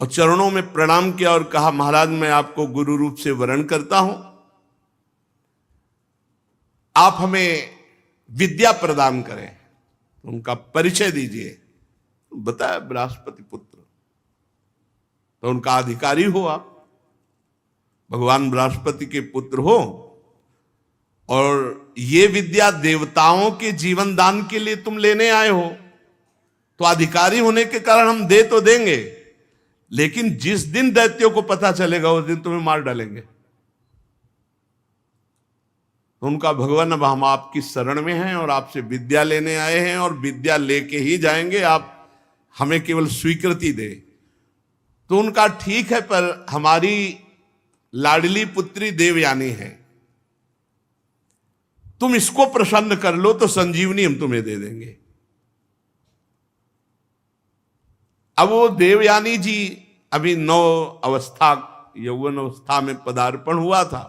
और चरणों में प्रणाम किया और कहा, महाराज मैं आपको गुरु रूप से वरण करता हूं, आप हमें विद्या प्रदान करें, उनका परिचय दीजिए। बताया बृहस्पति पुत्र, तो उनका अधिकारी हो आप, भगवान बृहस्पति के पुत्र हो, और ये विद्या देवताओं के जीवन दान के लिए तुम लेने आए हो, तो अधिकारी होने के कारण हम दे तो देंगे, लेकिन जिस दिन दैत्यों को पता चलेगा उस दिन तुम्हें मार डालेंगे। तो उनका, भगवान अब हम आपकी शरण में हैं और आपसे विद्या लेने आए हैं और विद्या लेके ही जाएंगे, आप हमें केवल स्वीकृति दे। तो उनका, ठीक है, पर हमारी लाडली पुत्री देवयानी है, तुम इसको प्रसन्न कर लो तो संजीवनी हम तुम्हें दे देंगे। अब वो देवयानी जी अभी यौवन अवस्था में पदार्पण हुआ था,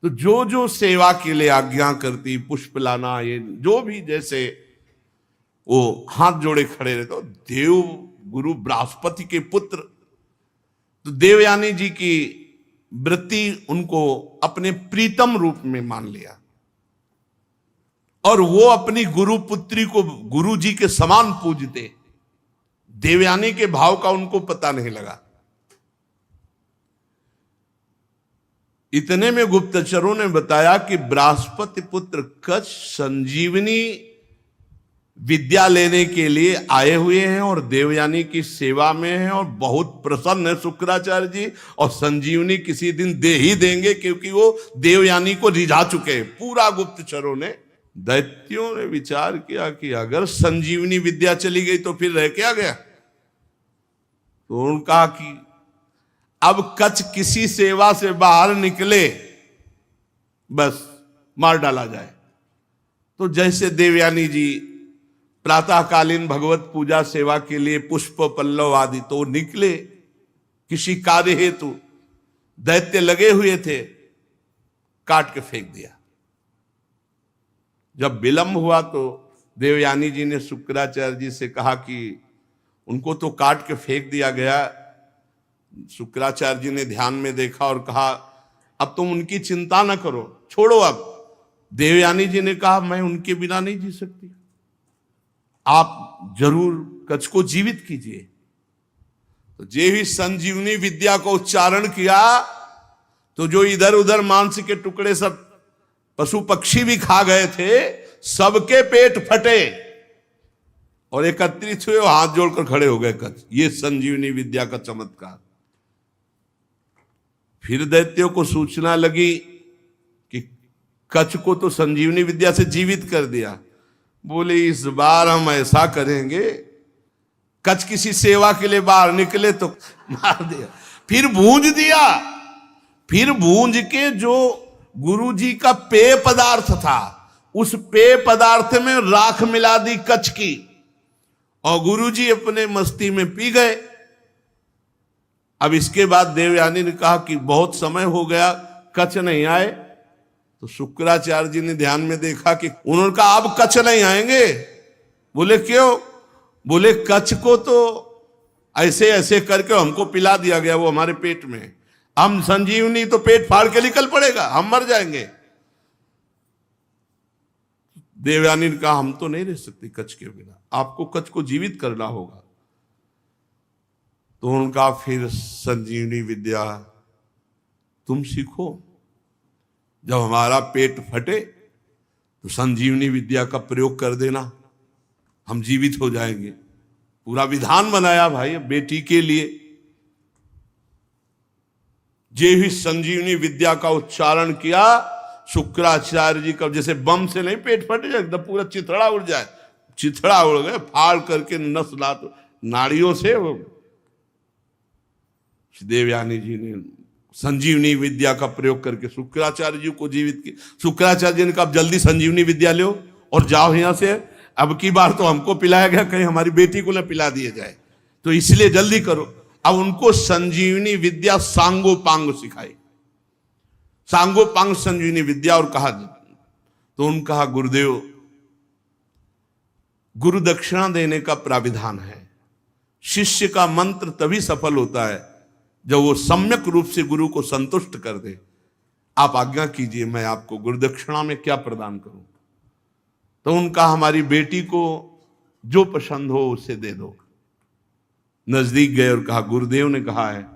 तो जो जो सेवा के लिए आज्ञा करती, पुष्प लाना, ये जो भी, जैसे वो हाथ जोड़े खड़े रहते, तो देव गुरु बृहस्पति के पुत्र, तो देवयानी जी की वृत्ति उनको अपने प्रीतम रूप में मान लिया और वो अपनी गुरु पुत्री को गुरु जी के समान पूजते। देवयानी के भाव का उनको पता नहीं लगा। इतने में गुप्तचरों ने बताया कि बृहस्पति पुत्र कच्छ संजीवनी विद्या लेने के लिए आए हुए हैं और देवयानी की सेवा में हैं और बहुत प्रसन्न है शुक्राचार्य जी, और संजीवनी किसी दिन दे ही देंगे क्योंकि वो देवयानी को रिझा चुके हैं। पूरा गुप्तचरों ने, दैत्यों ने विचार किया कि अगर संजीवनी विद्या चली गई तो फिर रह क्या गया। तो उन्होंने कहा कि अब कच्छ किसी सेवा से बाहर निकले बस मार डाला जाए। तो जैसे देवयानी जी प्रातःकालीन भगवत पूजा सेवा के लिए पुष्प पल्लव आदि तो निकले किसी कार्य हेतु, दैत्य लगे हुए थे, काट के फेंक दिया। जब विलंब हुआ तो देवयानी जी ने शुक्राचार्य जी से कहा कि उनको तो काट के फेंक दिया गया। शुक्राचार्य जी ने ध्यान में देखा और कहा, अब तुम उनकी चिंता न करो, छोड़ो अब। देवयानी जी ने कहा, मैं उनके बिना नहीं जी सकती, आप जरूर कच्छ को जीवित कीजिए। तो जे ही संजीवनी विद्या को उच्चारण किया तो जो इधर उधर मांस के टुकड़े सब पशु पक्षी भी खा गए थे, सबके पेट फटे और एकत्रित हुए, हाथ जोड़कर खड़े हो गए कच्छ। ये संजीवनी विद्या का चमत्कार। फिर दैत्यों को सूचना लगी कि कच्छ को तो संजीवनी विद्या से जीवित कर दिया। बोले इस बार हम ऐसा करेंगे, कच्छ किसी सेवा के लिए बाहर निकले तो मार दिया। फिर भूंज दिया, फिर भूंज के जो गुरु जी का पेय पदार्थ था, उस पेय पदार्थ में राख मिला दी कच्छ की, और गुरु जी अपने मस्ती में पी गए। अब इसके बाद देवयानी ने कहा कि बहुत समय हो गया, कच्छ नहीं आए। तो शुक्राचार्य जी ने ध्यान में देखा कि उन्होंने कहा अब कच्छ नहीं आएंगे। बोले क्यों? बोले कच्छ को तो ऐसे ऐसे करके हमको पिला दिया गया, वो हमारे पेट में, हम संजीवनी तो पेट फाड़ के निकल पड़ेगा, हम मर जाएंगे। देवयानी ने कहा हम तो नहीं रह सकते कच्छ के बिना, आपको कच्छ को जीवित करना होगा। तो उनका फिर संजीवनी विद्या तुम सीखो, जब हमारा पेट फटे तो संजीवनी विद्या का प्रयोग कर देना, हम जीवित हो जाएंगे। पूरा विधान बनाया भाई बेटी के लिए। जे ही संजीवनी विद्या का उच्चारण किया, शुक्राचार्य जी का जैसे बम से नहीं पेट फट जाए, एकदम पूरा चिथड़ा उड़ जाए, चिथड़ा उड़ गए, फाड़ करके नस लात नाड़ियों से। देवयानी जी ने संजीवनी विद्या का प्रयोग करके शुक्राचार्य जी को जीवित किया। शुक्राचार्य जी ने कहा जल्दी संजीवनी विद्या लो और जाओ यहां से, अब की बार तो हमको पिलाया गया, कहीं हमारी बेटी को ना पिला दिया जाए, तो इसलिए जल्दी करो। अब उनको संजीवनी विद्या सांगोपांग सिखाई, सांगोपांग संजीवनी विद्या। और कहा तो उन्होंने कहा गुरुदेव, गुरु दक्षिणा देने का प्राविधान है, शिष्य का मंत्र तभी सफल होता है जब वो सम्यक रूप से गुरु को संतुष्ट कर दे। आप आज्ञा कीजिए, मैं आपको गुरु दक्षिणा में क्या प्रदान करूं। तो उनका हमारी बेटी को जो पसंद हो उसे दे दो। नजदीक गए और कहा गुरुदेव ने कहा है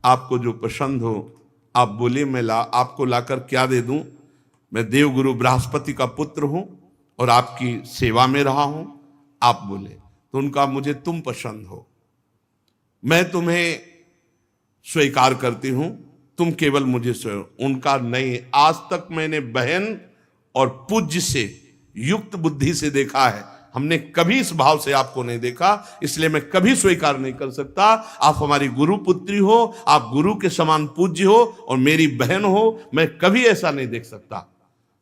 आपको जो पसंद हो आप बोलिए, मैं आपको लाकर क्या दे दूं। मैं देवगुरु बृहस्पति का पुत्र हूं और आपकी सेवा में रहा हूं, आप बोले। तो उनका मुझे तुम पसंद हो, मैं तुम्हें स्वीकार करती हूं, तुम केवल मुझे स्वीकार। उनका नहीं, आज तक मैंने बहन और पूज्य से युक्त बुद्धि से देखा है, हमने कभी इस भाव से आपको नहीं देखा, इसलिए मैं कभी स्वीकार नहीं कर सकता। आप हमारी गुरु पुत्री हो, आप गुरु के समान पूज्य हो और मेरी बहन हो, मैं कभी ऐसा नहीं देख सकता।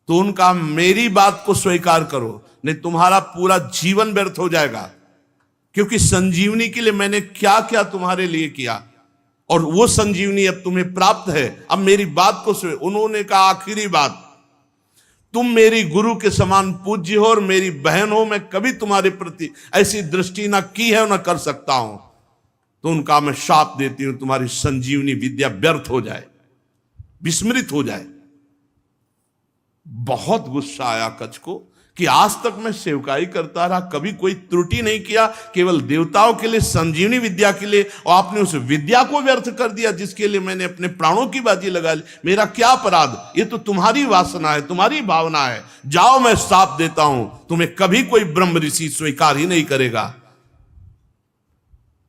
तो उनका मेरी बात को स्वीकार करो, नहीं तुम्हारा पूरा जीवन व्यर्थ हो जाएगा, क्योंकि संजीवनी के लिए मैंने क्या क्या तुम्हारे लिए किया और वो संजीवनी अब तुम्हें प्राप्त है। अब मेरी बात को उन्होंने कहा आखिरी बात, तुम मेरी गुरु के समान पूज्य हो और मेरी बहन हो, मैं कभी तुम्हारे प्रति ऐसी दृष्टि ना की है ना कर सकता हूं। तो उनका मैं शाप देती हूं तुम्हारी संजीवनी विद्या व्यर्थ हो जाए, विस्मृत हो जाए। बहुत गुस्सा आया कच्छ को कि आज तक मैं सेवकाई करता रहा, कभी कोई त्रुटि नहीं किया, केवल देवताओं के लिए संजीवनी विद्या के लिए, और आपने उस विद्या को व्यर्थ कर दिया जिसके लिए मैंने अपने प्राणों की बाजी लगा ली। मेरा क्या अपराध, ये तो तुम्हारी वासना है, तुम्हारी भावना है। जाओ, मैं शाप देता हूं, तुम्हें कभी कोई ब्रह्म ऋषि स्वीकार ही नहीं करेगा।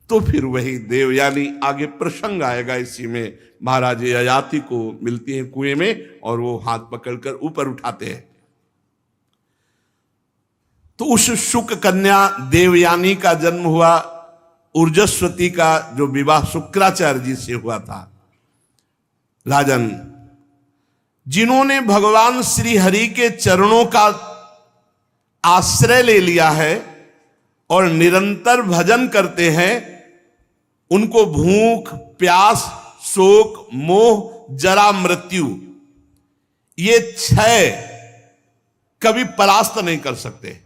तो फिर वही देवयानी, आगे प्रसंग आएगा इसी में, महाराज ययाति को मिलती है कुएं में और वो हाथ पकड़कर ऊपर उठाते हैं। तो उस शुक कन्या देवयानी का जन्म हुआ, ऊर्जस्वती का जो विवाह शुक्राचार्य जी से हुआ था। राजन, जिन्होंने भगवान श्री हरि के चरणों का आश्रय ले लिया है और निरंतर भजन करते हैं, उनको भूख, प्यास, शोक, मोह, जरा, मृत्यु, ये 6 कभी परास्त नहीं कर सकते।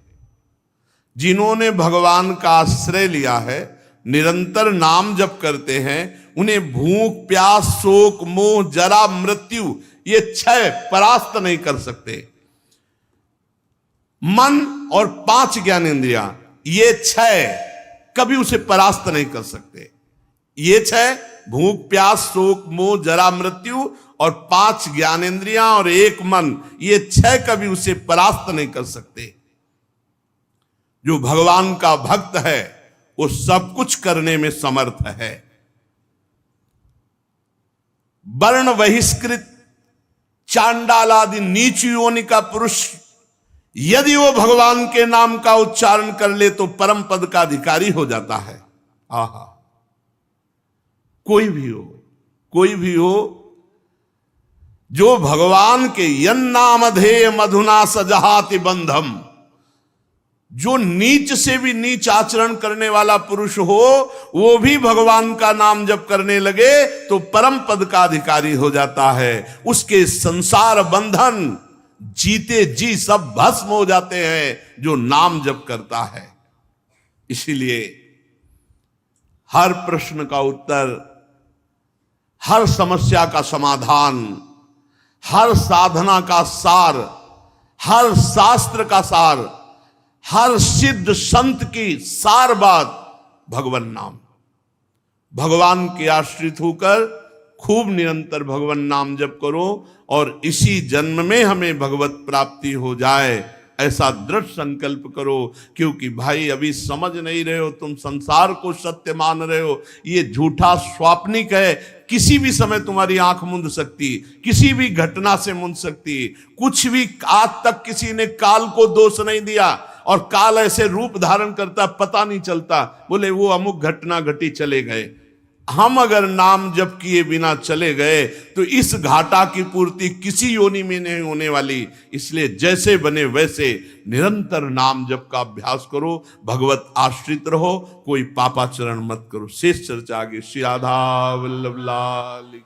जिन्होंने भगवान का आश्रय लिया है, निरंतर नाम जप करते हैं, उन्हें भूख, प्यास, शोक, मोह, जरा, मृत्यु, ये 6 परास्त नहीं कर सकते। मन और 5 ज्ञानेंद्रियां, ये 6 कभी उसे परास्त नहीं कर सकते। ये 6 भूख, प्यास, शोक, मोह, जरा, मृत्यु और 5 ज्ञानेंद्रियां और 1 मन, ये 6 कभी उसे परास्त नहीं कर सकते। जो भगवान का भक्त है वो सब कुछ करने में समर्थ है। वर्ण बहिष्कृत चांडाल आदि नीच योनि का पुरुष यदि वो भगवान के नाम का उच्चारण कर ले तो परम पद का अधिकारी हो जाता है। आहा, कोई भी हो जो भगवान के यन्नामधेय मधुना सजहाति बंधम, जो नीच से भी नीच आचरण करने वाला पुरुष हो, वो भी भगवान का नाम जप करने लगे तो परम पद का अधिकारी हो जाता है। उसके संसार बंधन जीते जी सब भस्म हो जाते हैं जो नाम जप करता है। इसीलिए हर प्रश्न का उत्तर, हर समस्या का समाधान, हर साधना का सार, हर शास्त्र का सार, हर सिद्ध संत की सार बात भगवान नाम। भगवान के आश्रित होकर खूब निरंतर भगवान नाम जप करो और इसी जन्म में हमें भगवत प्राप्ति हो जाए, ऐसा दृढ़ संकल्प करो। क्योंकि भाई अभी समझ नहीं रहे हो, तुम संसार को सत्य मान रहे हो, ये झूठा स्वाप्निक है। किसी भी समय तुम्हारी आंख मूंद सकती, किसी भी घटना से मूंद सकती, कुछ भी। आज तक किसी ने काल को दोष नहीं दिया, और काल ऐसे रूप धारण करता पता नहीं चलता, बोले वो अमुक घटना घटी चले गए। हम अगर नाम जप किए बिना चले गए तो इस घाटा की पूर्ति किसी योनि में नहीं होने वाली। इसलिए जैसे बने वैसे निरंतर नाम जप का अभ्यास करो, भगवत आश्रित रहो, कोई पापाचरण मत करो। शेष चर्चा आगे। श्री राधा वल्लभ लाल।